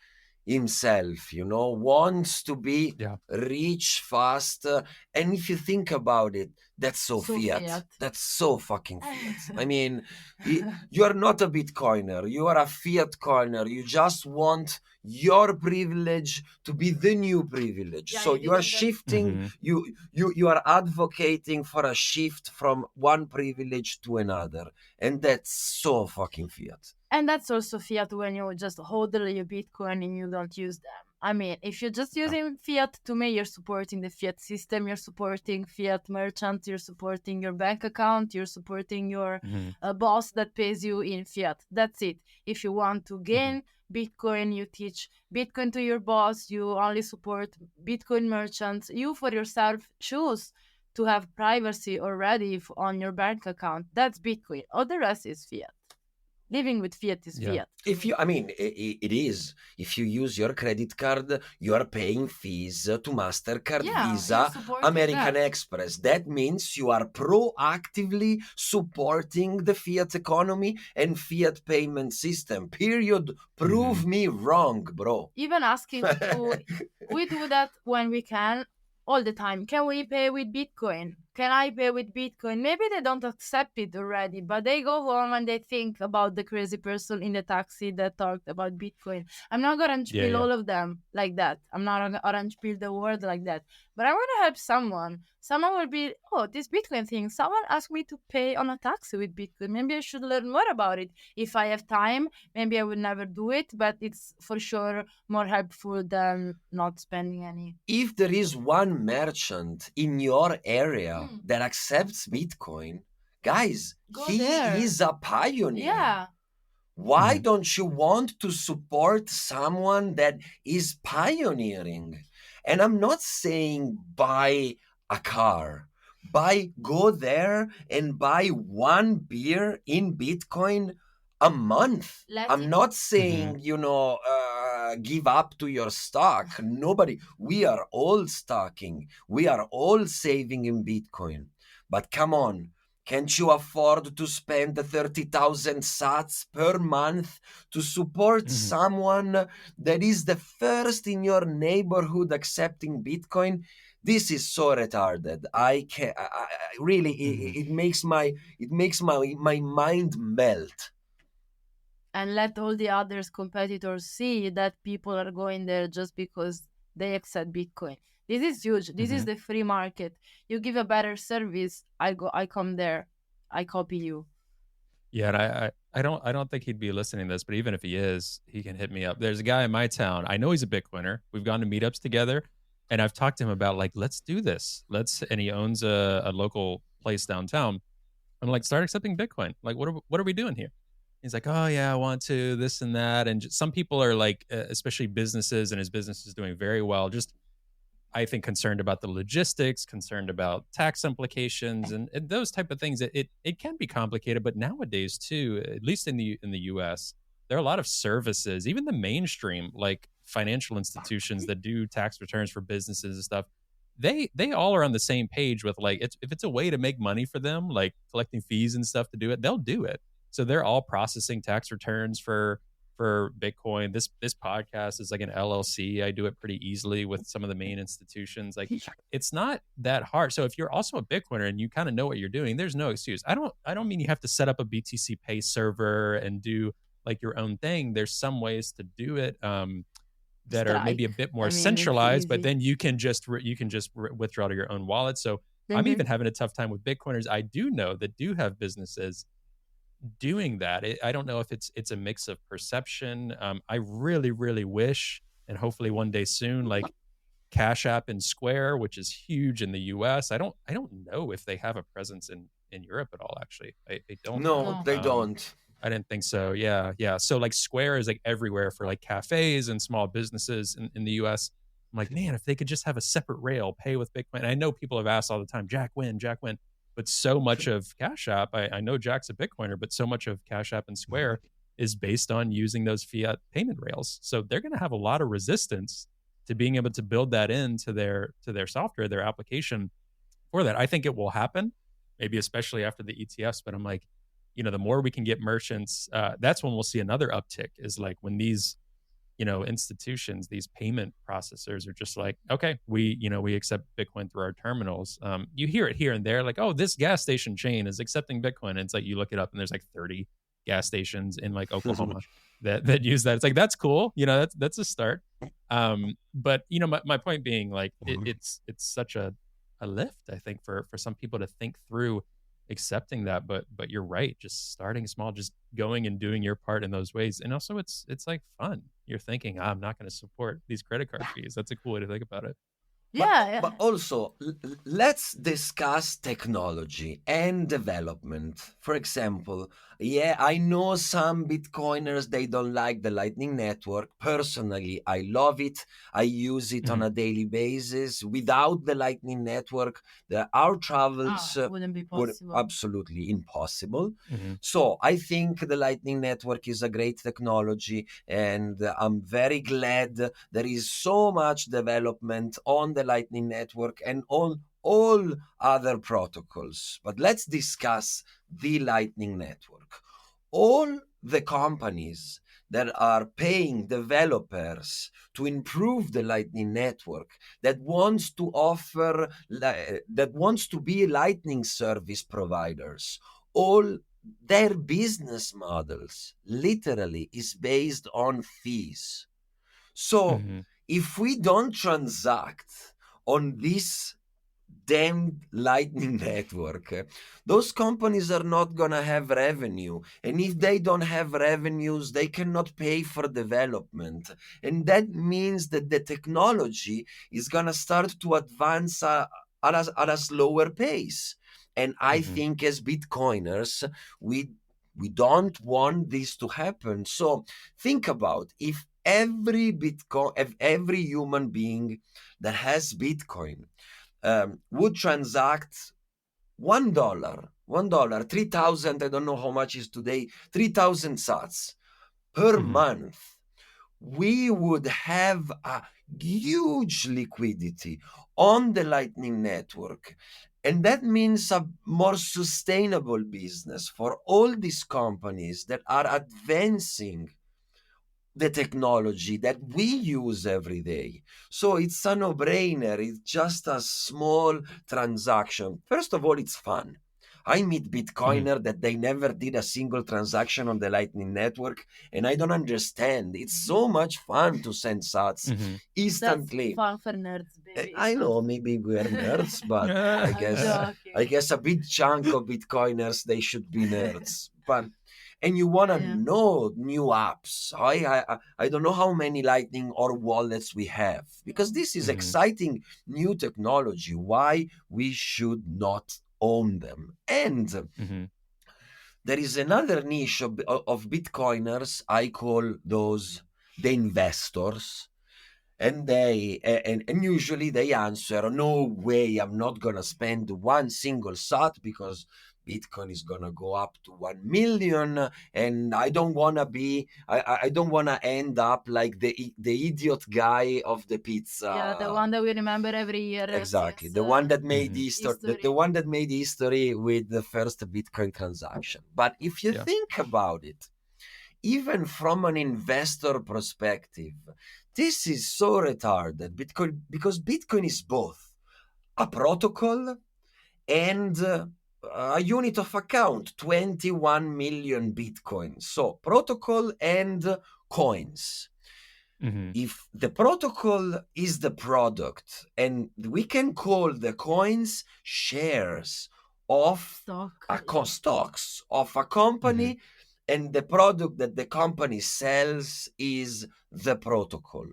himself, wants to be rich fast. And if you think about it, that's so fiat. That's so fucking fiat. I mean, you are not a Bitcoiner. You are a fiat coiner. You just want your privilege to be the new privilege. So you are shifting, you are advocating for a shift from one privilege to another. And that's so fucking fiat. And that's also fiat when you just hold your Bitcoin and you don't use them. I mean, if you're just using fiat, to me, you're supporting the fiat system, you're supporting fiat merchants, you're supporting your bank account, you're supporting your boss that pays you in fiat. That's it. If you want to gain Bitcoin, you teach Bitcoin to your boss, you only support Bitcoin merchants. You, for yourself, choose to have privacy already on your bank account. That's Bitcoin. All the rest is fiat. Living with fiat is fiat. If you, I mean, it is. If you use your credit card, you are paying fees to MasterCard, Visa, American Express. That means you are proactively supporting the fiat economy and fiat payment system. Period. Prove me wrong, bro. Even asking we do that when we can, all the time. Can we pay with Bitcoin? Can I pay with Bitcoin? Maybe they don't accept it already, but they go home and they think about the crazy person in the taxi that talked about Bitcoin. I'm not gonna orange pill all of them like that. I'm not gonna orange pill the world like that. But I want to help someone. Someone will be, oh, this Bitcoin thing. Someone asked me to pay on a taxi with Bitcoin. Maybe I should learn more about it. If I have time, maybe I would never do it, but it's for sure more helpful than not spending any. If there is one merchant in your area that accepts Bitcoin, guys, he is a pioneer. Yeah. Why don't you want to support someone that is pioneering? And I'm not saying buy a car. Go there and buy one beer in Bitcoin a month. I'm not saying, give up to your stock. Nobody. We are all stocking. We are all saving in Bitcoin. But come on. Can't you afford to spend 30,000 sats per month to support someone that is the first in your neighborhood accepting Bitcoin? This is so retarded. I can't. Really, it makes my mind melt. And let all the others competitors see that people are going there just because they accept Bitcoin. This is huge. This is the free market. You give a better service, I come there. I copy you. Yeah, and I don't think he'd be listening to this, but even if he is, he can hit me up. There's a guy in my town. I know he's a Bitcoiner. We've gone to meetups together, and I've talked to him about like, let's do this. And he owns a local place downtown. I'm like, start accepting Bitcoin. Like, what are we doing here? He's like, oh yeah, I want to this and that. And just, some people are like, especially businesses, and his business is doing very well. Just I think concerned about the logistics, concerned about tax implications, and those type of things. It can be complicated, but nowadays too, at least in the U.S., there are a lot of services, even the mainstream like financial institutions that do tax returns for businesses and stuff. They all are on the same page with like if it's a way to make money for them, like collecting fees and stuff to do it, they'll do it. So they're all processing tax returns for Bitcoin. This podcast is like an LLC. I do it pretty easily with some of the main institutions. Like it's not that hard. So if you're also a Bitcoiner and you kind of know what you're doing, there's no excuse. I don't mean you have to set up a BTC Pay server and do like your own thing. There's some ways to do it that are maybe a Strike. bit more I mean, it's centralized, but easy. then you can just withdraw to your own wallet. So I'm even having a tough time with Bitcoiners I do know that do have businesses doing that. I don't know if it's a mix of perception. I really, really wish, and hopefully one day soon, like Cash App and Square, which is huge in the U.S. I don't know if they have a presence in Europe at all. Actually, I don't No, know. No. they don't. I didn't think so. Yeah, yeah. So like Square is like everywhere for like cafes and small businesses in the US. I'm like, man, if they could just have a separate rail, pay with Bitcoin. I know people have asked all the time, Jack, when? But so much of Cash App, I know Jack's a Bitcoiner, but so much of Cash App and Square is based on using those fiat payment rails. So they're going to have a lot of resistance to being able to build that into their software, their application for that. I think it will happen, maybe especially after the ETFs. But I'm like, the more we can get merchants, that's when we'll see another uptick. Is like when these, institutions, these payment processors are just like, okay, we accept Bitcoin through our terminals. You hear it here and there, like, oh, this gas station chain is accepting Bitcoin. And it's like you look it up, and there's like 30 gas stations in like Oklahoma that use that. It's like that's cool, that's a start. But my point being, like, it's such a lift, I think, for some people to think through accepting that. But you're right, just starting small, just going and doing your part in those ways. And also it's like fun. You're thinking, I'm not going to support these credit card fees. That's a cool way to think about it. Yeah, yeah. But also, let's discuss technology and development. For example, yeah, I know some Bitcoiners, they don't like the Lightning Network. Personally, I love it. I use it on a daily basis. Without the Lightning Network, our travels Wouldn't be would possible. absolutely impossible. Mm-hmm. So I think the Lightning Network is a great technology, and I'm very glad there is so much development on the Lightning Network and on all other protocols. But let's discuss the Lightning Network. All the companies that are paying developers to improve the Lightning Network, that wants to be Lightning service providers, all their business models literally is based on fees. So Mm-hmm. if we don't transact on this damn Lightning Network, those companies are not gonna have revenue. And if they don't have revenues, they cannot pay for development. And that means that the technology is gonna start to advance at a slower pace. And I think as Bitcoiners, we don't want this to happen. So think about if every human being that has Bitcoin would transact $1, 3,000, I don't know how much is today, 3,000 sats per Mm-hmm. month, we would have a huge liquidity on the Lightning Network. And that means a more sustainable business for all these companies that are advancing the technology that we use every day. So it's a no-brainer. It's just a small transaction. First of all, it's fun. I meet Bitcoiner that they never did a single transaction on the Lightning Network, and I don't understand. It's so much fun to send sats instantly. That's fun for nerds, baby. I know maybe we're nerds, but I I'm guess joking. I guess a big chunk of Bitcoiners, they should be nerds. but and you want to Yeah. know new apps. I don't know how many Lightning or wallets we have, because this is exciting new technology. Why we should not own them? And there is another niche of Bitcoiners. I call those the investors. And and usually they answer, no way, I'm not gonna spend one single sat because Bitcoin is gonna go up to 1 million, and I don't wanna be, I don't wanna end up like the idiot guy of the pizza. Yeah, the one that we remember every year. Exactly, Since, the one that made history. the one that made history with the first Bitcoin transaction. But if you think about it, even from an investor perspective, this is so retarded because Bitcoin is both a protocol and a unit of account, 21 million Bitcoin. So protocol and coins. If the protocol is the product, and we can call the coins shares of stocks of a company, and the product that the company sells is the protocol.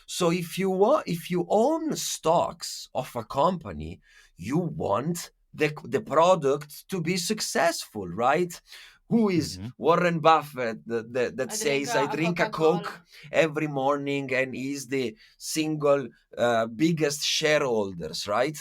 So if you own stocks of a company, you want the product to be successful, right? Who is Warren Buffett that says I drink a Coke every morning and is the single biggest shareholders, right?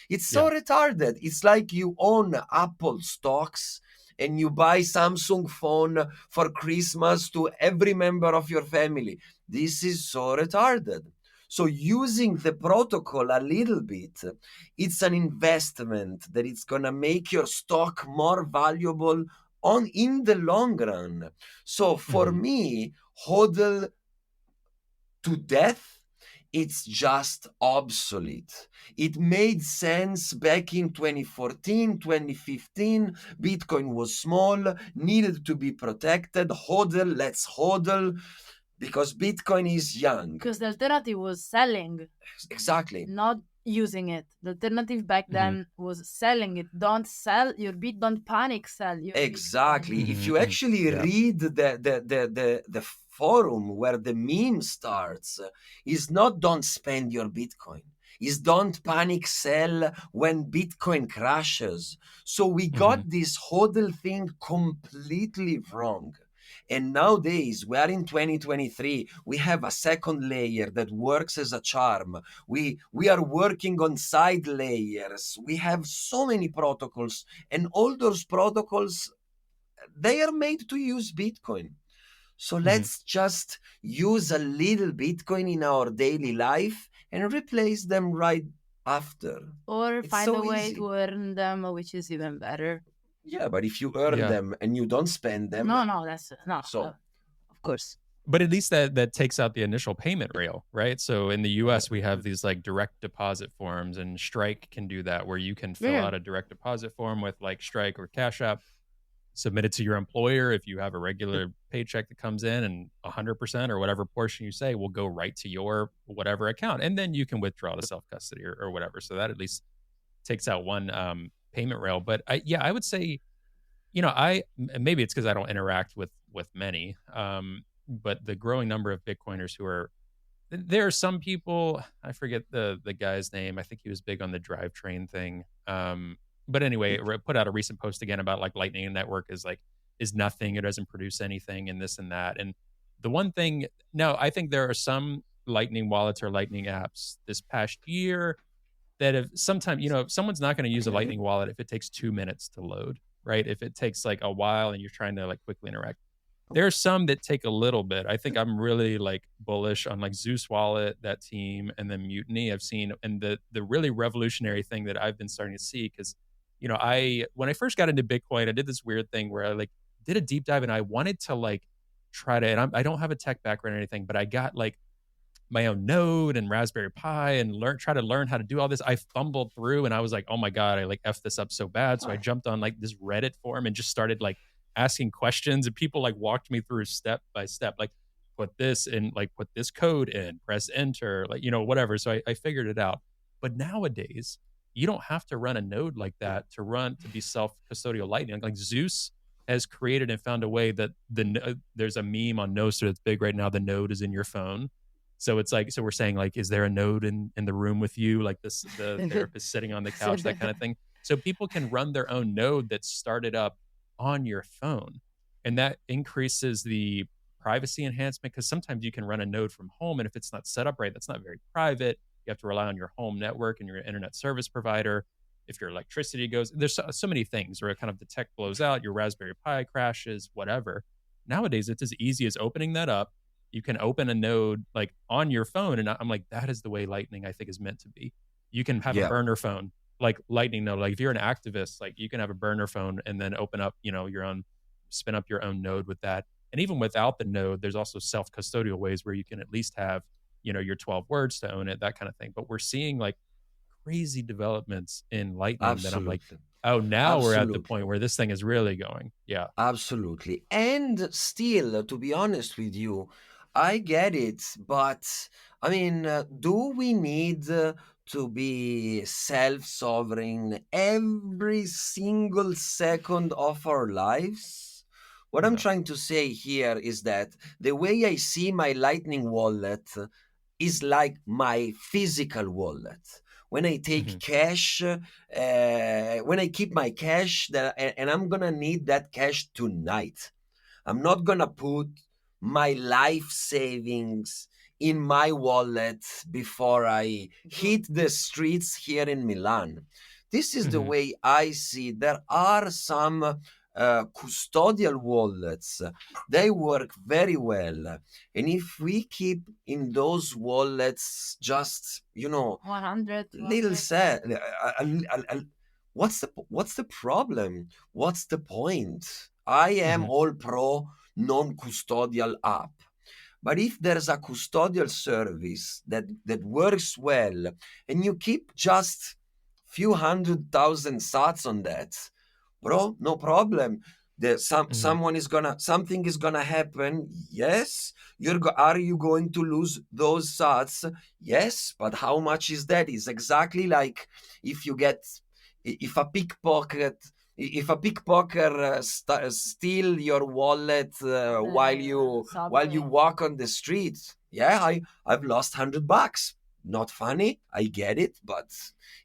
It's so retarded. It's like you own Apple stocks and you buy Samsung phone for Christmas to every member of your family. This is so retarded. So using the protocol a little bit, it's an investment that it's gonna make your stock more valuable in the long run. So for me, hodl to death, it's just obsolete. It made sense back in 2014, 2015. Bitcoin was small, needed to be protected. Hodl, let's hodl, because Bitcoin is young. Because the alternative was selling. Exactly. Not using it. The alternative back then was selling it. Don't sell your bit, don't panic sell your exactly. Bitcoin. If you actually read the forum where the meme starts, is not don't spend your Bitcoin, is don't panic sell when Bitcoin crashes. So we got this hodl thing completely wrong. And nowadays, we are in 2023. We have a second layer that works as a charm. We are working on side layers. We have so many protocols, and all those protocols, they are made to use Bitcoin. So let's just use a little Bitcoin in our daily life and replace them right after. Or It's find so a way easy. to earn them, which is even better. Yeah, but if you earn them and you don't spend them, that's no. So of course. But at least that takes out the initial payment rail, right? So in the US, we have these like direct deposit forms, and Strike can do that, where you can fill out a direct deposit form with like Strike or Cash App, submit it to your employer if you have a regular paycheck that comes in, and 100% or whatever portion you say will go right to your whatever account. And then you can withdraw to self-custody or whatever. So that at least takes out one payment rail. But I would say, maybe it's because I don't interact with many, but the growing number of Bitcoiners who are, there are some people, I forget the guy's name. I think he was big on the drivetrain thing. But anyway, put out a recent post again about like Lightning Network is nothing. It doesn't produce anything and this and that. And the one thing, no, I think there are some Lightning wallets or Lightning apps this past year that have sometimes, someone's not going to use a Lightning wallet if it takes 2 minutes to load, right? If it takes like a while and you're trying to like quickly interact. There are some that take a little bit. I think I'm really like bullish on like Zeus Wallet, that team, and then Mutiny I've seen. And the really revolutionary thing that I've been starting to see, because, when I first got into Bitcoin, I did this weird thing where I like did a deep dive and I wanted to like try to, and I don't have a tech background or anything, but I got like my own node and Raspberry Pi and try to learn how to do all this. I fumbled through and I was like, oh my God, I like effed this up so bad. So I jumped on like this Reddit forum and just started like asking questions, and people like walked me through step by step, like put this in, like put this code in, press enter, like, whatever. So I figured it out. But nowadays, you don't have to run a node like that to be self-custodial Lightning. Like Zeus has created and found a way that there's a meme on Nostr that's big right now. The node is in your phone. So it's like, so we're saying like, is there a node in the room with you? Like the therapist sitting on the couch, that kind of thing. So people can run their own node that's started up on your phone. And that increases the privacy enhancement, because sometimes you can run a node from home, and if it's not set up right, that's not very private. You have to rely on your home network and your internet service provider. If your electricity goes, there's so many things, or kind of the tech blows out, your Raspberry Pi crashes, whatever. Nowadays, it's as easy as opening that up. You can open a node like on your phone, and I'm like, that is the way Lightning, I think, is meant to be. You can have a burner phone like Lightning node. Like if you're an activist, like you can have a burner phone and then open up, your own, spin up your own node with that. And even without the node, there's also self-custodial ways where you can at least have, your 12 words to own it, that kind of thing. But we're seeing like crazy developments in Lightning that I'm like, oh, now we're at the point where this thing is really going. Yeah. Absolutely. And still, to be honest with you, I get it, but I mean, do we need to be self-sovereign every single second of our lives? What I'm trying to say here is that the way I see my Lightning wallet is like my physical wallet. When I take cash, when I keep my cash, and I'm gonna need that cash tonight. I'm not gonna put my life savings in my wallet before I hit the streets here in Milan. This is the way I see. There are some custodial wallets. They work very well. And if we keep in those wallets just, 100 little sad, what's the problem? What's the point? I am all pro non-custodial app. But if there's a custodial service that works well, and you keep just few 100,000 sats on that, bro, no problem. Something is gonna happen. Yes, are you going to lose those sats? Yes, but how much is that? It's exactly like if a pickpocket steal your wallet while you walk on the street. Yeah, I've lost $100. Not funny, I get it, but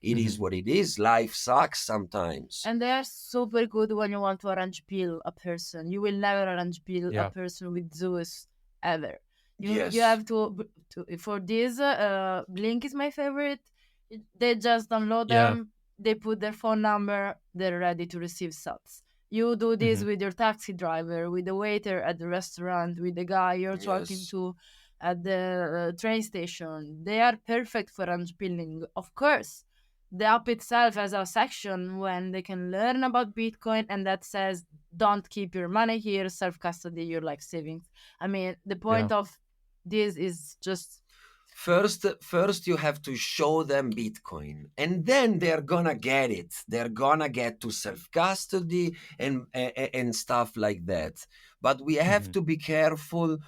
it is what it is. Life sucks sometimes. And they are super good when you want to orange peel a person. You will never orange peel a person with Zeus ever. You have to for this. Blink is my favorite. They just download them. They put their phone number. They're ready to receive sats. You do this with your taxi driver, with the waiter at the restaurant, with the guy you're talking to at the train station. They are perfect for orange peeling. Of course, the app itself has a section when they can learn about Bitcoin, and that says, don't keep your money here, self-custody your life savings. I mean, the point of this is just... First, you have to show them Bitcoin, and then they're gonna get it. They're gonna get to self-custody and stuff like that. But we have to be careful.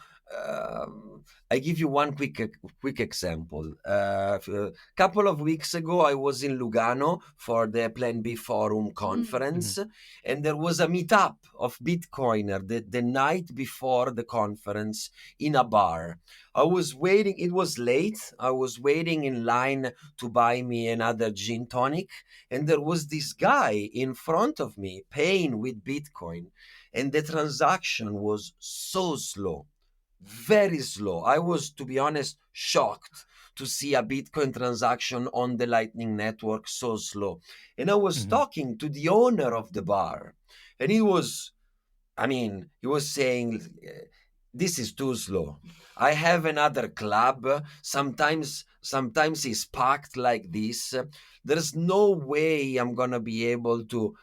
I give you one quick example. A couple of weeks ago, I was in Lugano for the Plan B Forum conference, and there was a meetup of Bitcoiner the night before the conference in a bar. I was waiting. It was late. I was waiting in line to buy me another gin tonic, and there was this guy in front of me paying with Bitcoin, and the transaction was so slow. Very slow. I was, to be honest, shocked to see a Bitcoin transaction on the Lightning Network so slow. And I was talking to the owner of the bar, and he was saying, this is too slow. I have another club. Sometimes it's packed like this. There's no way I'm gonna be able to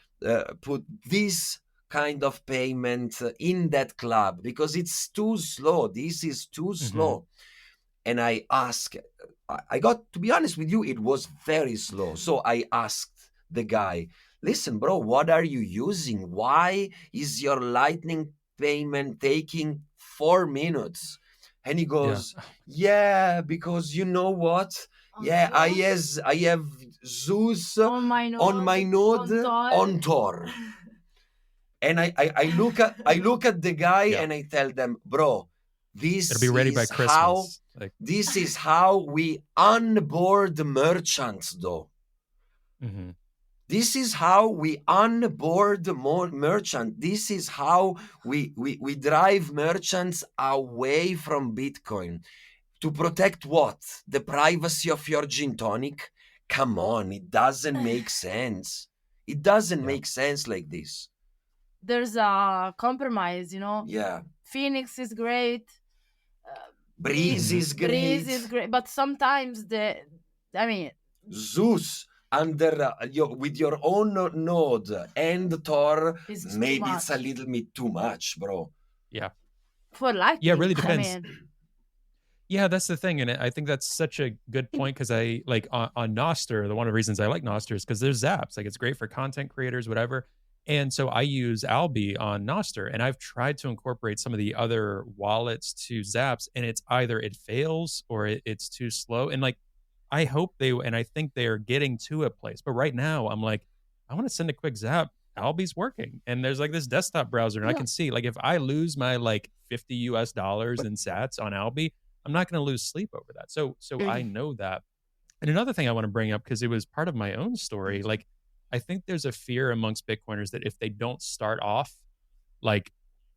put this kind of payment in that club because it's too slow. This is too slow. And I asked, I got to be honest with you, it was very slow. So I asked the guy, listen, bro, what are you using? Why is your Lightning payment taking 4 minutes? And he goes, because you know what? I have Zeus on my node on Tor. And I look at the guy Yeah. and I tell them, bro, It'll be ready by Christmas. This is how we onboard merchants, though. Mhm. This is how we onboard more merchant. This is how we drive merchants away from Bitcoin. To protect what? The privacy of your gin tonic? Come on, it doesn't make sense. It doesn't make sense like this. There's a compromise, Yeah. Phoenix is great. Breeze is great. Breeze is great, but sometimes Zeus under with your own node and Tor, maybe it's a little bit too much, bro. Yeah. For Lightning. Yeah, it really depends. Yeah, that's the thing. And I think that's such a good point because I like on Nostr, one of the reasons I like Nostr is because there's zaps. Like it's great for content creators, whatever. And so I use Albi on Nostr and I've tried to incorporate some of the other wallets to zaps and it's either it fails or it's too slow. And like, I hope and I think they are getting to a place. But right now I'm like, I want to send a quick zap. Albi's working. And there's like this desktop browser and I can see like if I lose my like $50 in sats on Albi, I'm not going to lose sleep over that. So I know that. And another thing I want to bring up, because it was part of my own story, like I think there's a fear amongst Bitcoiners that if they don't start off like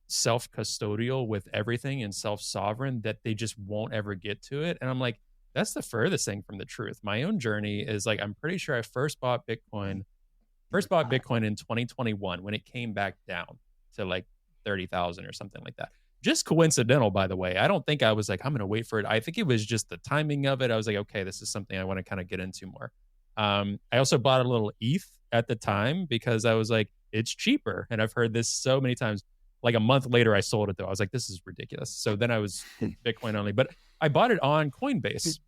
self-custodial with everything and self-sovereign, that they just won't ever get to it. And I'm like, that's the furthest thing from the truth. My own journey is like, I'm pretty sure I first bought Bitcoin in 2021 when it came back down to like 30,000 or something like that. Just coincidental, by the way. I don't think I was like, I'm going to wait for it. I think it was just the timing of it. I was like, okay, this is something I want to kind of get into more. I also bought a little ETH at the time because I was like, it's cheaper. And I've heard this so many times. Like a month later, I sold it though. I was like, this is ridiculous. So then I was Bitcoin only, but I bought it on Coinbase.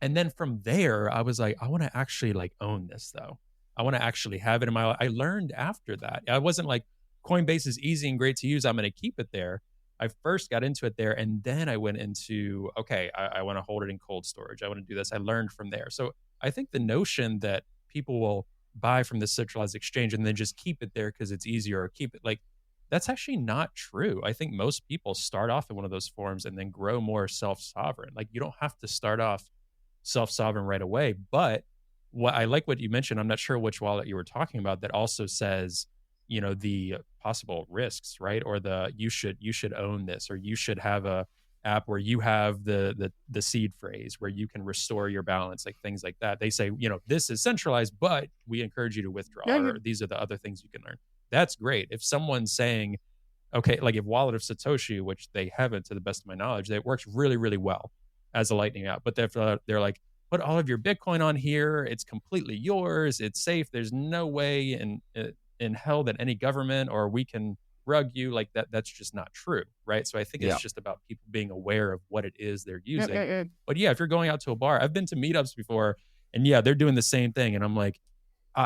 And then from there, I was like, I want to actually like own this though. I want to actually have it in my life. I learned after that. I wasn't like, Coinbase is easy and great to use. I'm going to keep it there. I first got into it there and then I went into, okay, I want to hold it in cold storage. I want to do this. I learned from there. So I think the notion that people will buy from this centralized exchange and then just keep it there because it's easier or keep it like, that's actually not true. I think most people start off in one of those forms and then grow more self-sovereign. Like you don't have to start off self-sovereign right away. But what I like what you mentioned, I'm not sure which wallet you were talking about that also says, you know, the possible risks, right? Or the you should own this, or you should have a app where you have the seed phrase where you can restore your balance, like things like that. They say, you know, this is centralized, but we encourage you to withdraw, or these are the other things you can learn. That's great. If someone's saying, okay, like if Wallet of Satoshi, which they haven't to the best of my knowledge, that works really, really well as a Lightning app, but they're like, put all of your Bitcoin on here. It's completely yours. It's safe. There's no way in hell that any government or we can rug you like that. That's just not true, right? So I think it's just about people being aware of what it is they're using. But yeah, if you're going out to a bar, I've been to meetups before, and yeah, they're doing the same thing, and I'm like,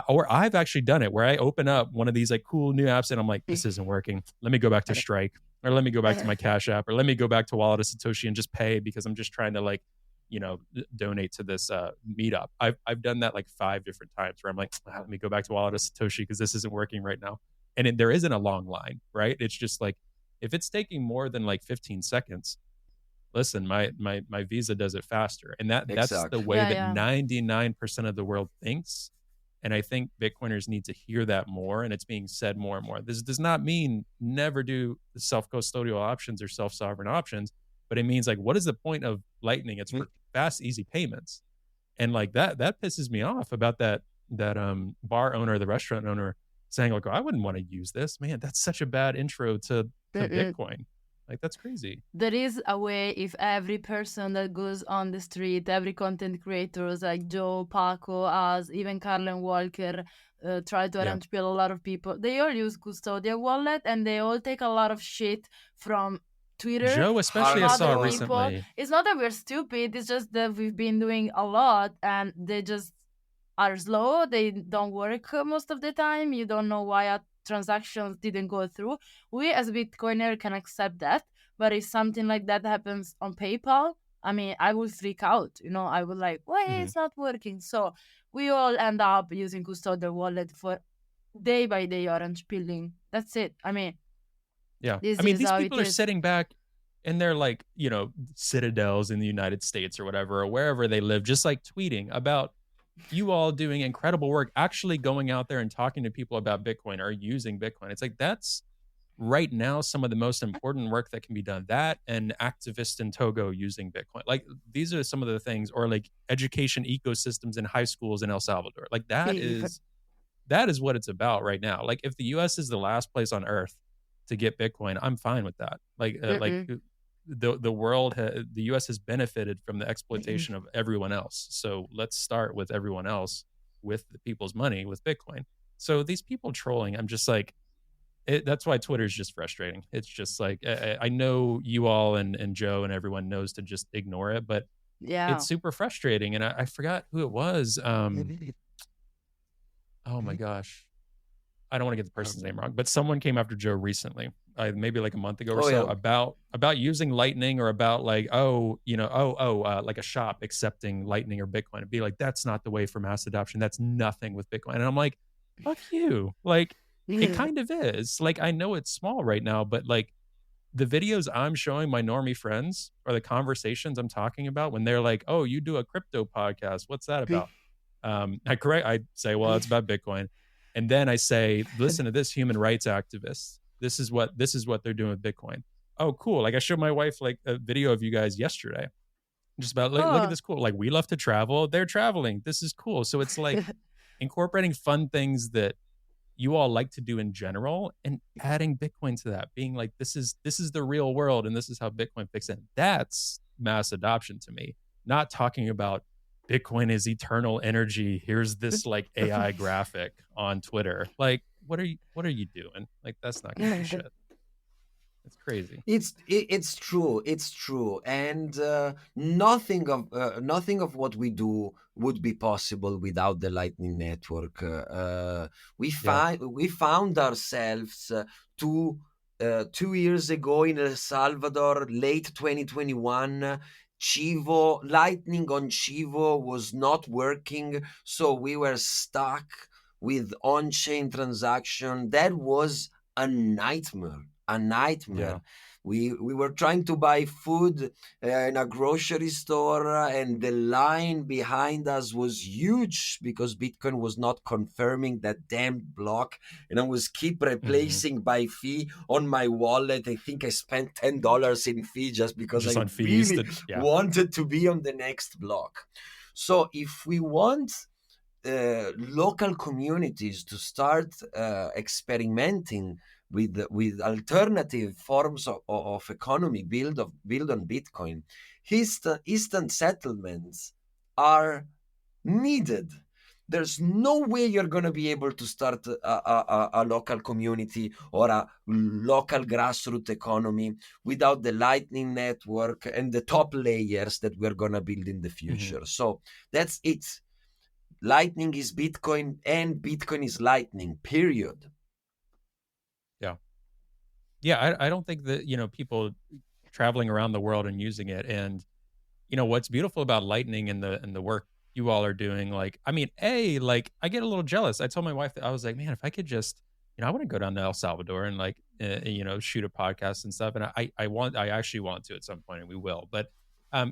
or I've actually done it where I open up one of these like cool new apps and I'm like, this isn't working. Let me go back to Strike, or let me go back to my Cash App, or let me go back to Wallet of Satoshi and just pay because I'm just trying to like, you know, donate to this meetup. I've done that like 5 different times where I'm like, let me go back to Wallet of Satoshi because this isn't working right now. And there isn't a long line, right? It's just like, if it's taking more than like 15 seconds, listen, my Visa does it faster. And that's the way that 99% of the world thinks. And I think Bitcoiners need to hear that more, and it's being said more and more. This does not mean never do self-custodial options or self-sovereign options, but it means like, what is the point of Lightning? It's for fast, easy payments. And like that pisses me off about that bar owner, the restaurant owner saying like, oh, I wouldn't want to use this. Man, that's such a bad intro to Bitcoin. Like, that's crazy. There is a way if every person that goes on the street, every content creators like Joe, Paco, us, even Carl and Walker, try to arrange a lot of people. They all use custodial wallet and they all take a lot of shit from Twitter. Joe, especially, I saw recently. It's not that we're stupid. It's just that we've been doing a lot and they just are slow. They don't work most of the time. You don't know why transactions didn't go through. We as Bitcoiner can accept that, but if something like that happens on PayPal, I mean, I would freak out. You know, I would like, why it's not working? So we all end up using custodial wallet for day by day orange pilling. That's it. I mean, Yeah. this I mean, is these how it people are is. sitting back in their like, citadels in the United States or whatever, or wherever they live, just like tweeting about you all doing incredible work, actually going out there and talking to people about Bitcoin or using Bitcoin. It's like that's right now some of the most important work that can be done. That and activists in Togo using Bitcoin. Like these are some of the things, or like education ecosystems in high schools in El Salvador. Like that is what it's about right now. Like if the US is the last place on earth to get Bitcoin, I'm fine with that. The world the US has benefited from the exploitation of everyone else. So let's start with everyone else with the people's money with Bitcoin. So these people trolling, I'm just like that's why Twitter is just frustrating. It's just like I know you all and Joe and everyone knows to just ignore it, but it's Yeah. super frustrating. And I forgot who it was. Oh my gosh, I don't want to get the person's name wrong, but someone came after Joe recently, maybe like a month ago or Oh so, yeah. about using Lightning, or about like like a shop accepting Lightning or Bitcoin, and be like, that's not the way for mass adoption. That's nothing with Bitcoin. And I'm like, fuck you. Like it kind of is. Like I know it's small right now, but like the videos I'm showing my normie friends, or the conversations I'm talking about when they're like, oh, you do a crypto podcast. What's that about? I say, well, it's about Bitcoin. And then I say, listen to this human rights activist. This is what they're doing with Bitcoin. Oh, cool. Like I showed my wife like a video of you guys yesterday. Just about look at Oh. this cool. Like we love to travel. They're traveling. This is cool. So it's like incorporating fun things that you all like to do in general and adding Bitcoin to that, being like, this is the real world and this is how Bitcoin fits in. That's mass adoption to me. Not talking about Bitcoin is eternal energy. Here's this like AI graphic on Twitter. Like, what are you doing? Like, that's not gonna do shit. It's crazy. It's true. It's true, and nothing of what we do would be possible without the Lightning Network. Yeah. We found ourselves 2 years ago in El Salvador, late 2021. Chivo Lightning on Chivo was not working, so we were stuck with on-chain transaction. That was a nightmare. A Yeah. nightmare. We were trying to buy food in a grocery store, and the line behind us was huge because Bitcoin was not confirming that damn block, and I was keep Mm-hmm. replacing by fee on my wallet. I think I spent $10 in fee just because Just I on fees. really That yeah. wanted to be on the next block. So if we want local communities to start experimenting with alternative forms of economy build on Bitcoin, instant settlements are needed. There's no way you're going to be able to start a local community or a local grassroots economy without the Lightning Network and the top layers that we're going to build in the Mm-hmm. future. So that's it. Lightning is Bitcoin and Bitcoin is Lightning, period. Yeah. Yeah. I don't think that, people traveling around the world and using it. And what's beautiful about Lightning and the work you all are doing, like, I mean, like I get a little jealous. I told my wife that I was like, man, if I could just, I want to go down to El Salvador and like, shoot a podcast and stuff. And I actually want to at some point, and we will. But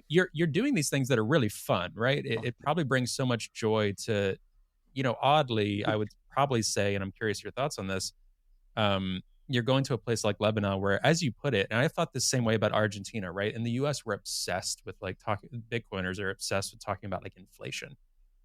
you're doing these things that are really fun, right? It probably brings so much joy to, oddly, I would probably say, and I'm curious your thoughts on this. You're going to a place like Lebanon where, as you put it, and I thought the same way about Argentina, right? In the US, we're obsessed with like talking, Bitcoiners are obsessed with talking about like inflation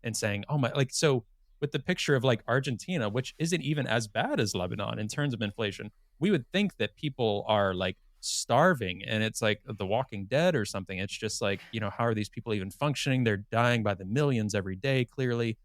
and saying, oh my, like, so with the picture of like Argentina, which isn't even as bad as Lebanon in terms of inflation, we would think that people are like starving and it's like The Walking Dead or something. It's just like, how are these people even functioning? They're dying by the millions every day, clearly.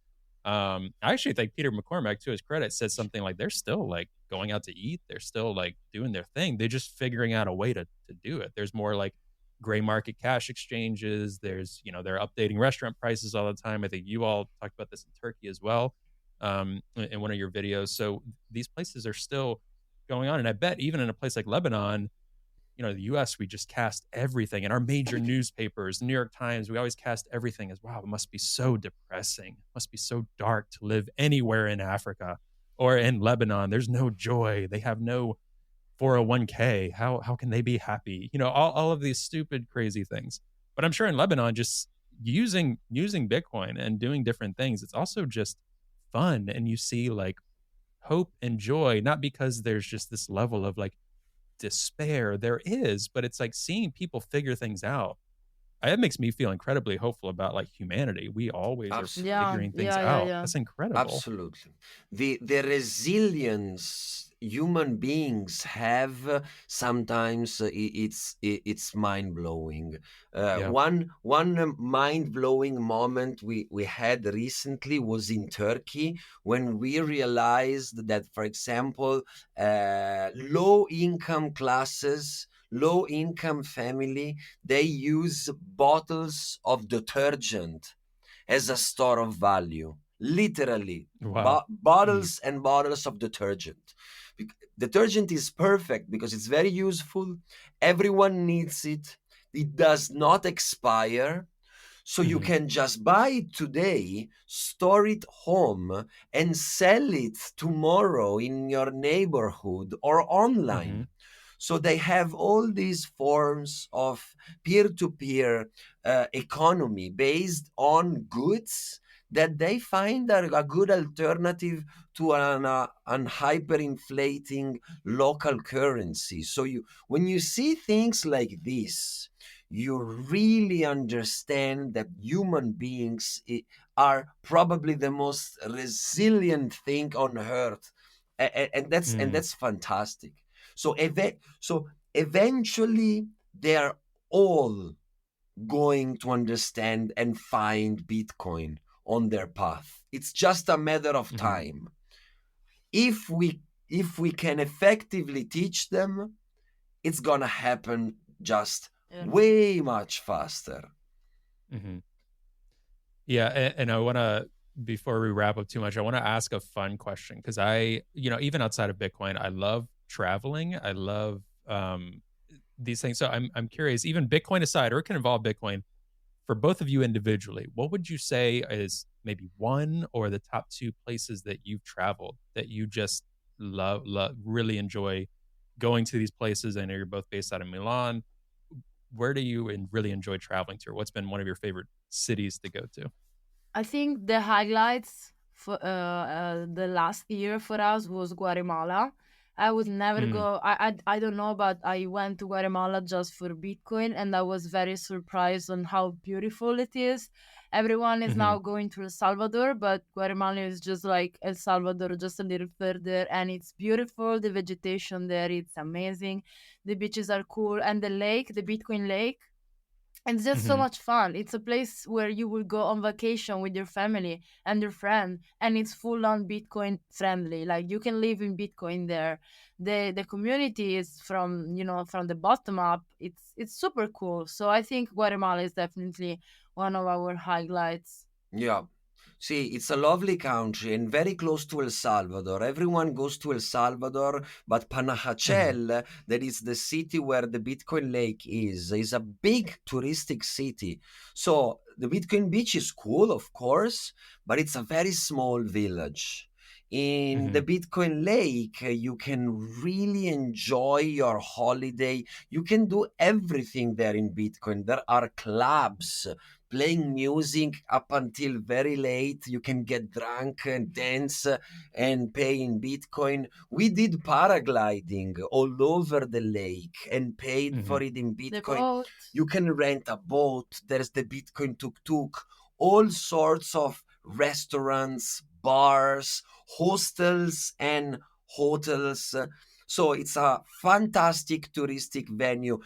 I actually think Peter McCormack, to his credit, said something like they're still like going out to eat. They're still like doing their thing. They're just figuring out a way to do it. There's more like gray market cash exchanges. There's, they're updating restaurant prices all the time. I think you all talked about this in Turkey as well, in one of your videos. So these places are still going on. And I bet even in a place like Lebanon, the US, we just cast everything in our major newspapers, the New York Times, we always cast everything as, wow, it must be so depressing. It must be so dark to live anywhere in Africa. Or in Lebanon, there's no joy. They have no 401k. How can they be happy? All of these stupid, crazy things. But I'm sure in Lebanon, just using Bitcoin and doing different things, it's also just fun. And you see like hope and joy, not because there's just this level of like despair. There is, but it's like seeing people figure things out. It makes me feel incredibly hopeful about like humanity. We always are Yeah, figuring things yeah, yeah, out. yeah. That's incredible. Absolutely. The resilience human beings have, sometimes it's mind blowing. Yeah. One mind blowing moment we had recently was in Turkey, when we realized that, for example, low income classes, low income family, they use bottles of detergent as a store of value. Literally, Wow. bottles and bottles of detergent. Detergent is perfect because it's very useful. Everyone needs it. It does not expire. So you Mm-hmm. can just buy it today, store it home, and sell it tomorrow in your neighborhood or Mm-hmm. online. So they have all these forms of peer-to-peer economy based on goods that they find are a good alternative to an hyperinflating local currency. So when you see things like this, you really understand that human beings are probably the most resilient thing on earth, and that's fantastic. So eventually they're all going to understand and find Bitcoin on their path. It's just a matter of Mm-hmm. time. If we can effectively teach them, it's gonna happen just Yeah. way much faster. Mm-hmm. Yeah, and I want to, before we wrap up too much, I want to ask a fun question because even outside of Bitcoin, I love traveling. I love these things. So I'm curious, even Bitcoin aside, or it can involve Bitcoin, for both of you individually, what would you say is maybe one or the top two places that you've traveled that you just love, really enjoy going to these places? I know you're both based out of Milan. Where do you really enjoy traveling to? Or what's been one of your favorite cities to go to? I think the highlights for the last year for us was Guatemala. I would never Mm, go. I don't know, but I went to Guatemala just for Bitcoin, and I was very surprised on how beautiful it is. Everyone is hmm now going to El Salvador, but Guatemala is just like El Salvador, just a little further, and it's beautiful. The vegetation there, it's amazing. The beaches are cool, and the lake, the Bitcoin lake, it's just so hmm much fun. It's a place where you will go on vacation with your family and your friend, and it's full on Bitcoin friendly. Like you can live in Bitcoin there. The community is from the bottom up. It's super cool. So I think Guatemala is definitely one of our highlights. Yeah. See, it's a lovely country and very close to El Salvador. Everyone goes to El Salvador, but hmm Panajachel, that is the city where the Bitcoin Lake is a big touristic city. So the Bitcoin Beach is cool, of course, but it's a very small village. In hmm the Bitcoin Lake, you can really enjoy your holiday. You can do everything there in Bitcoin. There are clubs playing music up until very late. You can get drunk and dance and pay in Bitcoin. We did paragliding all over the lake and paid hmm for it in The Bitcoin. boat. You can rent a boat. There's the Bitcoin tuk-tuk, all sorts of restaurants, bars, hostels, and hotels. So it's a fantastic touristic venue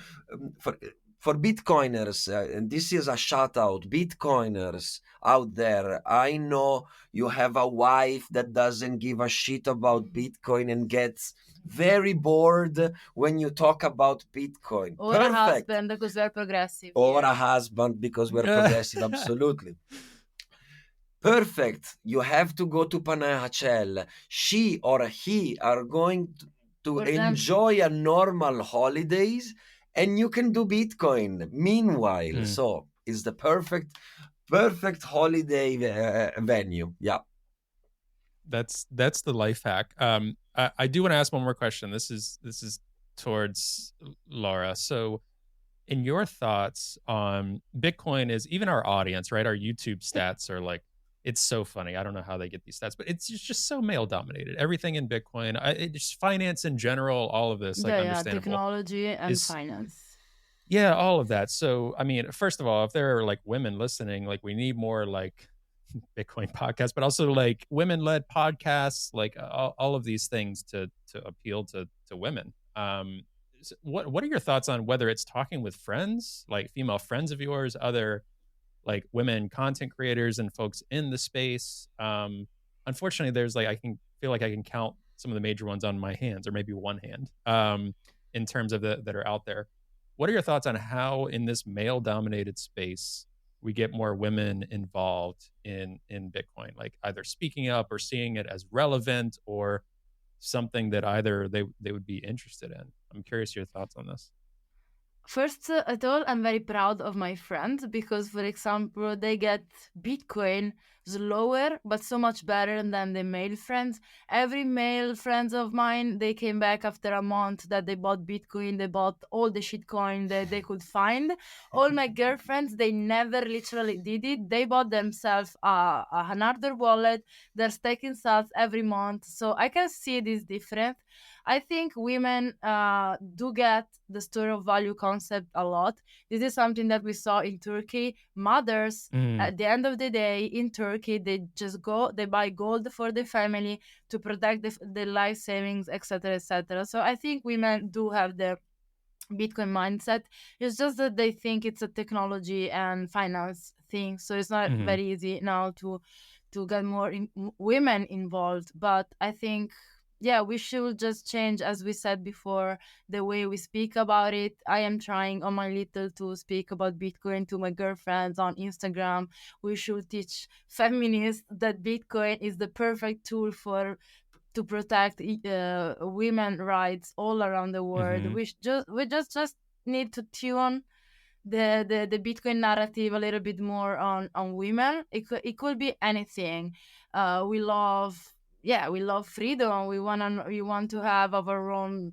for Bitcoiners, and this is a shout out, Bitcoiners out there. I know you have a wife that doesn't give a shit about Bitcoin and gets very bored when you talk about Bitcoin. Or a Perfect. husband because we're progressive Or here. a husband because we're progressive, absolutely. Perfect. You have to go to Panajachel. She or he are going to For them, enjoy a normal holidays, and you can do Bitcoin meanwhile. Mm. So it's the perfect holiday venue. Yeah. That's the life hack. I do want to ask one more question. This is towards Laura. So, in your thoughts on Bitcoin, is even our audience, right? Our YouTube stats are like, it's so funny. I don't know how they get these stats, but it's just so male dominated. Everything in Bitcoin, just finance in general, all of this, like, Yeah, understandable, technology and is, finance. yeah, all of that. So, I mean, first of all, if there are like women listening, like, we need more like Bitcoin podcasts, but also like women-led podcasts, like all of these things to appeal to women. What are your thoughts on whether it's talking with friends, like female friends of yours, other like women content creators and folks in the space? Unfortunately, there's like, I can feel like I can count some of the major ones on my hands, or maybe one hand, in terms of that are out there. What are your thoughts on how in this male dominated space we get more women involved in Bitcoin, like either speaking up or seeing it as relevant or something that either they would be interested in? I'm curious your thoughts on this. First at all, I'm very proud of my friends because, for example, they get Bitcoin slower but so much better than the male friends. Every male friends of mine, they came back after a month that they bought Bitcoin, they bought all the shitcoin that they could find. All my girlfriends, they never literally did it. They bought themselves another wallet. They're staking sats every month. So I can see this difference. I think women do get the store of value concept a lot. This is something that we saw in Turkey. Mothers, at the end of the day, in Turkey, they just go, they buy gold for the family to protect the life savings, etc., etc. So I think women do have the Bitcoin mindset. It's just that they think it's a technology and finance thing. So it's not Mm-hmm. very easy now to get more women involved. But I think, yeah, we should just change, as we said before, the way we speak about it. I am trying on my little to speak about Bitcoin to my girlfriends on Instagram. We should teach feminists that Bitcoin is the perfect tool for to protect women rights all around the world. Mm-hmm. We just need to tune the Bitcoin narrative a little bit more on women. It could be anything. We love, yeah, we love freedom. We want to have our own,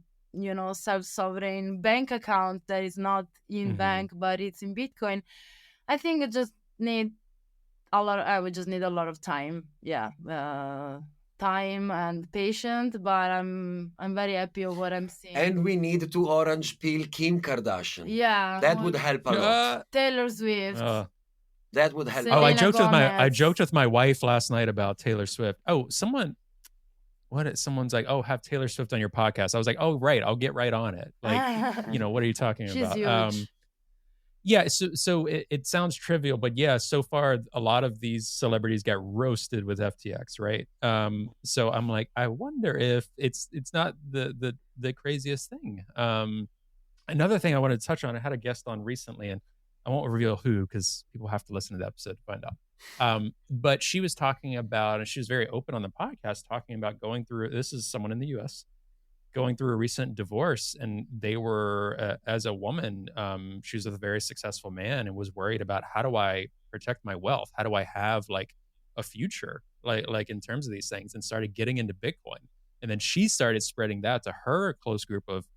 self-sovereign bank account that is not in Mm-hmm. bank but it's in Bitcoin. I think it just need a lot. I would just need a lot of time. Yeah. Time and patience, but I'm very happy of what I'm seeing. And we need to orange peel Kim Kardashian. Yeah, That would help a lot. Taylor Swift. That would help. Oh, I Selena joked with Gomez. my wife last night about Taylor Swift. Oh, someone's like, "Oh, have Taylor Swift on your podcast." I was like, "Oh, right, I'll get right on it." Like, what are you talking She's about? huge. Yeah, so it sounds trivial, but yeah, so far a lot of these celebrities got roasted with FTX, right? So I'm like, I wonder if it's not the craziest thing. Another thing I wanted to touch on, I had a guest on recently, and I won't reveal who because people have to listen to the episode to find out. But she was talking about, and she was very open on the podcast, talking about going through. This is someone in the U.S. going through a recent divorce, and they were, as a woman, she was with a very successful man and was worried about, how do I protect my wealth? How do I have like a future, like in terms of these things? And started getting into Bitcoin, and then she started spreading that to her close group of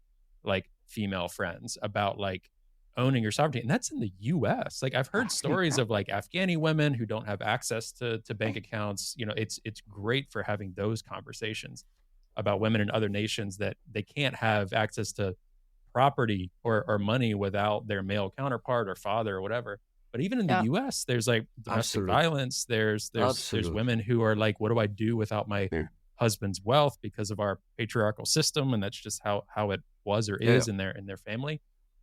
like female friends about like owning your sovereignty. And that's in the US. Like, I've heard stories of like Afghani women who don't have access to bank accounts. It's great for having those conversations about women in other nations, that they can't have access to property or money without their male counterpart or father or whatever. But even in the Yeah. US, there's like domestic Absolutely. violence. There's Absolutely. women who are like, what do I do without my Yeah. husband's wealth, because of our patriarchal system? And that's just how it was or is in their family.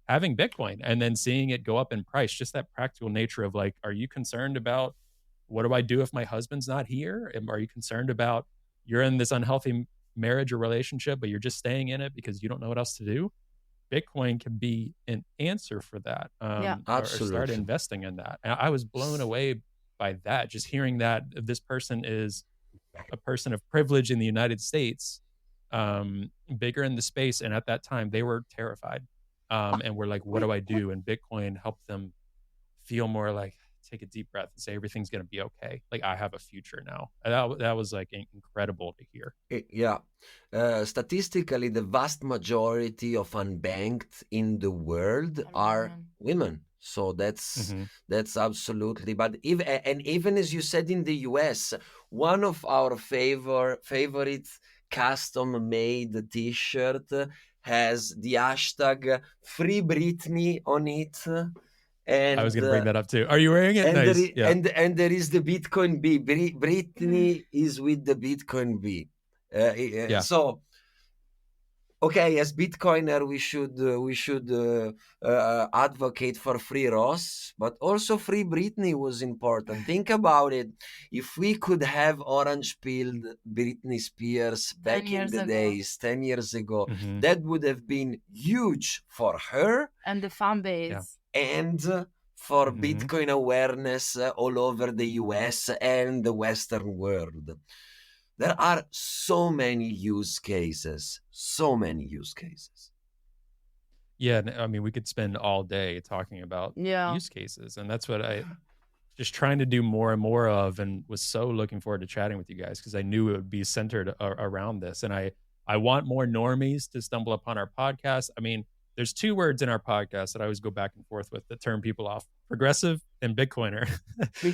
Having Bitcoin and then seeing it go up in price, just that practical nature of like, are you concerned about, what do I do if my husband's not here? Are you concerned about, you're in this unhealthy marriage or relationship, but you're just staying in it because you don't know what else to do? Bitcoin can be an answer for that. Yeah. Or start Absolutely. investing in that. And I was blown away by that, just hearing that this person is a person of privilege in the United States, bigger in the space. And at that time, they were terrified, and were like, what do I do? And Bitcoin helped them feel more like, take a deep breath and say everything's going to be okay. Like I have a future now. And that was like incredible to hear. Yeah. Statistically, the vast majority of unbanked in the world are women. So that's absolutely. But even as you said in the US, one of our favorite custom-made T-shirt has the hashtag Free Britney on it. And I was going to bring that up too. Are you wearing it? And nice. and there is the Bitcoin B. Britney is with the Bitcoin B. So, okay, as Bitcoiner, we should advocate for free Ross, but also free Britney was important. Think about it. If we could have orange-pilled Britney Spears back in the days, 10 years ago, that would have been huge for her and the fan base. And for Bitcoin awareness all over the US and the Western world. There are so many use cases. Yeah, I mean, we could spend all day talking about use cases, and that's what I just trying to do more and more of, and was so looking forward to chatting with you guys because I knew it would be centered around this, and I want more normies to stumble upon our podcast. I mean, there's two words in our podcast that I always go back and forth with that turn people off: progressive and Bitcoiner.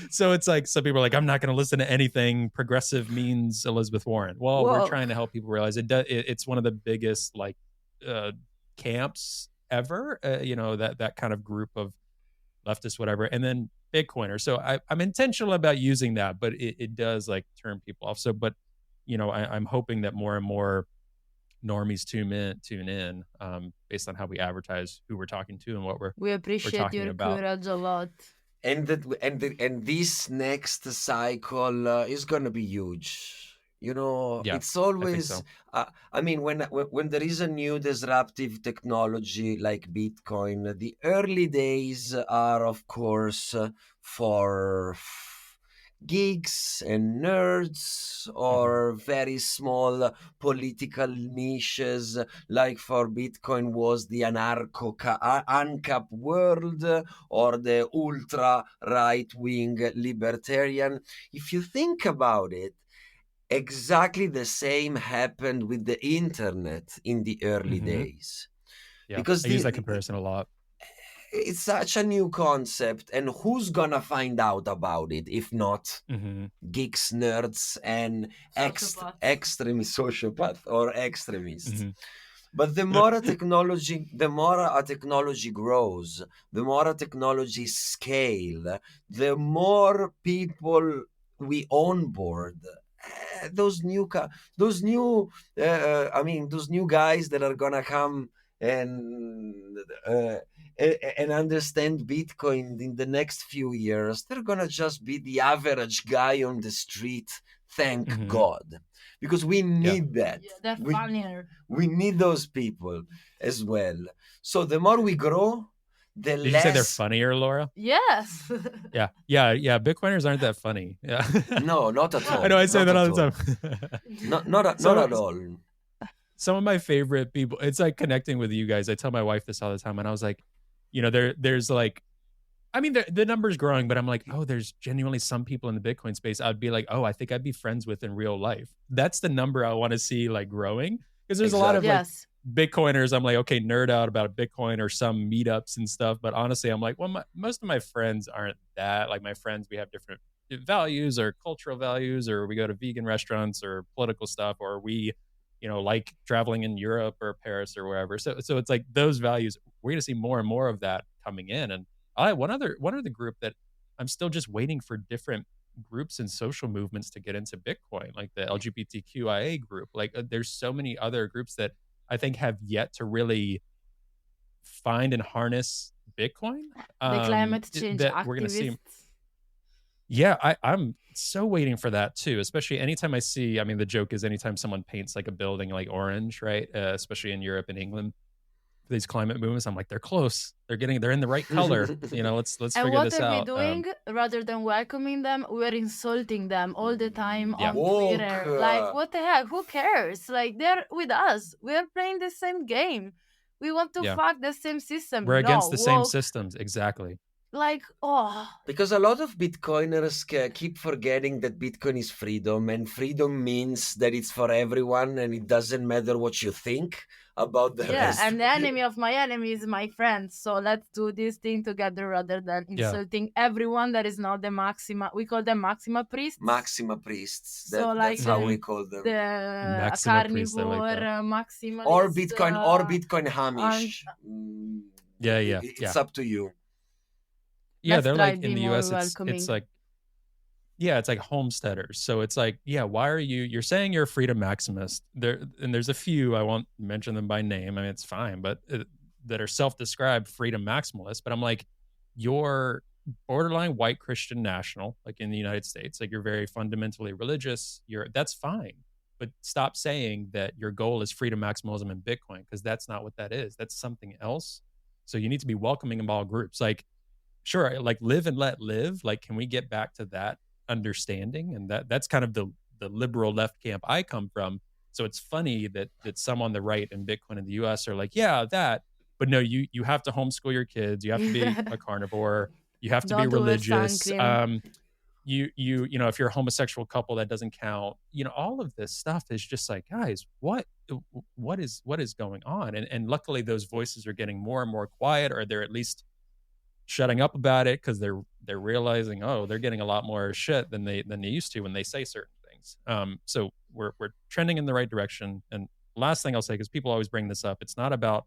So it's like some people are like, I'm not going to listen to anything progressive means Elizabeth Warren. Well, we're trying to help people realize it's one of the biggest like camps ever. That kind of group of leftists, whatever, and then Bitcoiner. So I'm intentional about using that, but it does like turn people off. So, but I'm hoping that more and more normies tune in based on how we advertise who we're talking to and what we appreciate your about. Courage a lot. And this next cycle is gonna be huge. It's always so. I mean, when there is a new disruptive technology like Bitcoin, the early days are of course for geeks and nerds or very small political niches, like for Bitcoin was the ANCAP world or the ultra right-wing libertarian. If you think about it, exactly the same happened with the internet in the early days. Yeah, because I use that comparison a lot. It's such a new concept, and who's gonna find out about it if not geeks, nerds, and extremist sociopath or extremists? But the more a technology grows, the more a technology scale, the more people we onboard. Those new guys that are gonna come and understand Bitcoin in the next few years, they're gonna just be the average guy on the street. Thank God, because we need that. Yeah, they're funnier. We need those people as well. So the more we grow, the less. Did you say they're funnier, Laura? Yes. Yeah. Bitcoiners aren't that funny. Yeah. No, not at all. I know I say that all the time. not at all. Some of my favorite people, it's like connecting with you guys. I tell my wife this all the time, and I was like, there's like, I mean, the number's growing, but I'm like, oh, there's genuinely some people in the Bitcoin space I'd be like, oh, I think I'd be friends with in real life. That's the number I want to see like growing, because there's a lot of like Bitcoiners. I'm like, okay, nerd out about Bitcoin or some meetups and stuff. But honestly, I'm like, well, most of my friends aren't that. Like my friends, we have different values or cultural values, or we go to vegan restaurants or political stuff, or we like traveling in Europe or Paris or wherever. So it's like those values, we're going to see more and more of that coming in. And one other group that I'm still just waiting for different groups and social movements to get into Bitcoin, like the LGBTQIA group. Like there's so many other groups that I think have yet to really find and harness Bitcoin. The climate change activists. We're going to see. Yeah, I'm so waiting for that too, especially anytime I see, I mean, the joke is anytime someone paints like a building like orange, right? Especially in Europe and England, these climate movements, I'm like, they're close. They're in the right color. Let's figure this out. And what are we doing? Rather than welcoming them, we're insulting them all the time on Twitter. Like, what the heck? Who cares? Like, they're with us. We're playing the same game. We want to fuck the same system. We're against the same systems. Exactly. like, oh, Because a lot of Bitcoiners keep forgetting that Bitcoin is freedom, and freedom means that it's for everyone, and it doesn't matter what you think about the yeah, rest. and the enemy of my enemy is my friend. So let's do this thing together rather than Yeah. insulting everyone that is not the Maxima. We call them Maxima priests. Maxima priests. So like That's how we call them. the Maxima priest, I like carnivore, that. maximalist, Or Bitcoin Hamish. Yeah, It's up to you. Yeah, let's they're try like in being the more US welcoming. it's like yeah, it's like homesteaders. So it's like, yeah, why are you're saying you're a freedom maximist. There's a few, I won't mention them by name. I mean, it's fine, but that are self-described freedom maximalists, but I'm like, you're borderline white Christian national, like in the United States, like you're very fundamentally religious. That's fine. But stop saying that your goal is freedom maximalism in Bitcoin, because that's not what that is. That's something else. So you need to be welcoming of all groups. Like, sure, like live and let live. Like, can we get back to that understanding? And that's kind of the liberal left camp I come from. So it's funny that some on the right in Bitcoin in the US are like, yeah, that, but no, you have to homeschool your kids, you have to be a carnivore, you have to be Don't do it, religious. Sanklin. You know, if you're a homosexual couple, that doesn't count. You know, all of this stuff is just like, guys, what is going on? And luckily those voices are getting more and more quiet, or they're at least shutting up about it, because they're realizing, oh, they're getting a lot more shit than they used to when they say certain things. So we're trending in the right direction. And last thing I'll say, because people always bring this up, it's not about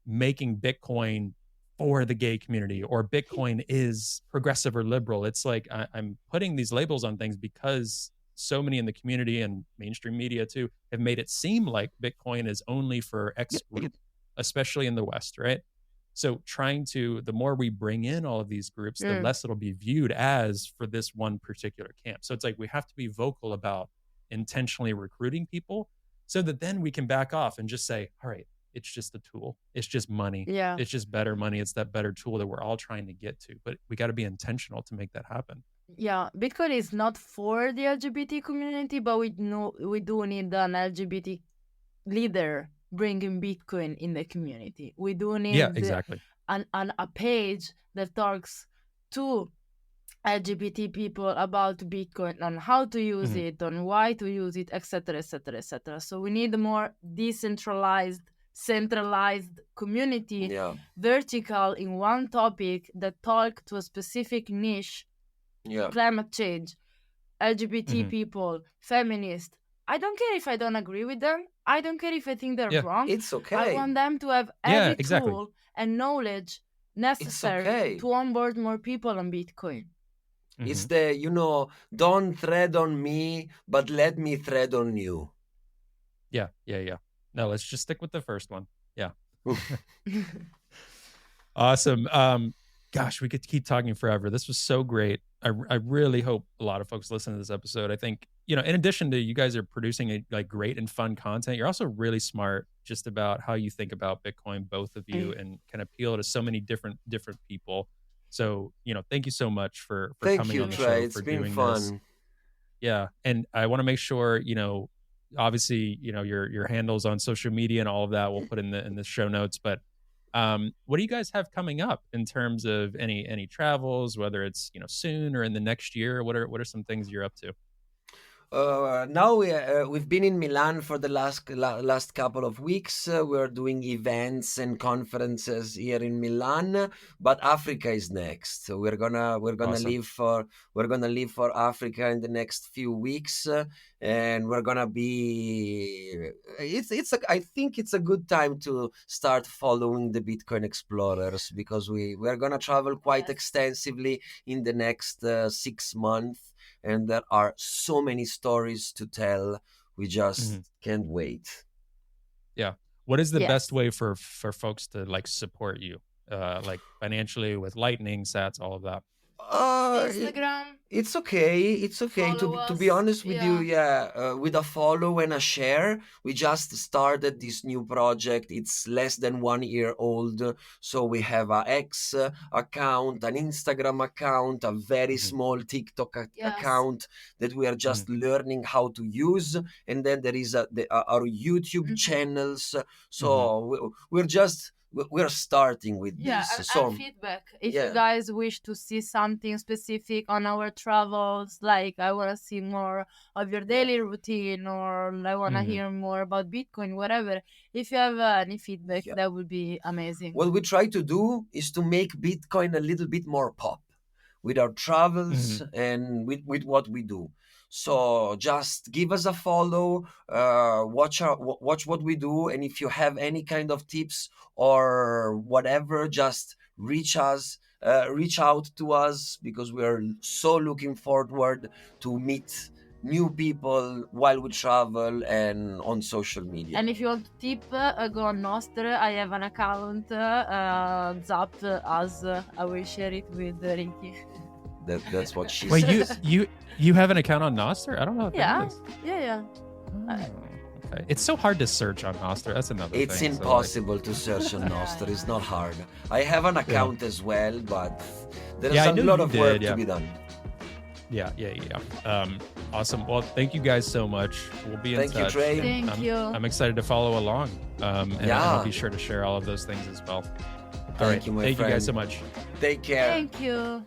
making Bitcoin for the gay community, or Bitcoin is progressive or liberal. It's like I'm putting these labels on things because so many in the community and mainstream media too have made it seem like Bitcoin is only for X group, especially in the West, right? So the more we bring in all of these groups, the less it'll be viewed as for this one particular camp. So it's like we have to be vocal about intentionally recruiting people, so that then we can back off and just say, all right, it's just a tool. It's just money. Yeah. It's just better money. It's that better tool that we're all trying to get to. But we got to be intentional to make that happen. Yeah, Bitcoin is not for the LGBT community, but we do need an LGBT leader bringing Bitcoin in the community. We do need exactly. a page that talks to LGBT people about Bitcoin, on how to use it, on why to use it, etc., etc., etc. So we need a more decentralized, centralized community, vertical in one topic, that talk to a specific niche. Climate change, LGBT people, feminists. I don't care if I don't agree with them. I don't care if I think they're wrong. It's okay. I want them to have every tool and knowledge necessary to onboard more people on Bitcoin. It's the, don't tread on me, but let me tread on you. Yeah. No, let's just stick with the first one. Yeah. Awesome. Gosh, we could keep talking forever. This was so great. I really hope a lot of folks listen to this episode. I think, in addition to you guys are producing great and fun content, you're also really smart just about how you think about Bitcoin, both of you, and can appeal to so many different people. So, thank you so much for coming on the show, for doing this. Yeah. And I want to make sure, obviously, your handles on social media and all of that we'll put in the show notes, but what do you guys have coming up in terms of any travels, whether it's soon or in the next year? What are some things you're up to? Now we've been in Milan for the last couple of weeks. We're doing events and conferences here in Milan, but Africa is next. So we're gonna Awesome. leave for Africa in the next few weeks, and we're gonna be. I think it's a good time to start following the Bitcoin explorers, because we're gonna travel quite extensively in the next 6 months. And there are so many stories to tell. We just can't wait. Yeah. What is the best way for folks to support you, financially, with Lightning, Sats, all of that? Instagram. It's okay to be honest with you. With a follow and a share. We just started this new project. It's less than 1 year old, so we have a X account, an Instagram account, a very small TikTok account that we are just learning how to use, and then there is our YouTube channels. So we're just we're starting with Yeah, this. and So feedback. If yeah. you guys wish to see something specific on our travels, like I want to see more of your daily routine, or I want to hear more about Bitcoin, whatever. If you have any feedback, Yeah. that would be amazing. What we try to do is to make Bitcoin a little bit more pop with our travels and with what we do. So just give us a follow, watch what we do, and if you have any kind of tips or whatever, just reach out to us, because we are so looking forward to meet new people while we travel and on social media. And if you want to tip, go on Nostr. I have an account. Zap us. I will share it with Rikki. That's what she Wait, says. you have an account on Nostr? I don't know what that is. Yeah. Oh, okay. It's so hard to search on Nostr. That's another thing. It's impossible to search on Nostr. It's not hard. I have an account as well, but there's a lot of work to be done. Yeah. Awesome. Well, thank you guys so much. We'll be in touch. Thank you, Trey. Thank you. I'm excited to follow along. And I'll be sure to share all of those things as well. All right. Thank you, my friend. Thank you guys so much. Take care. Thank you.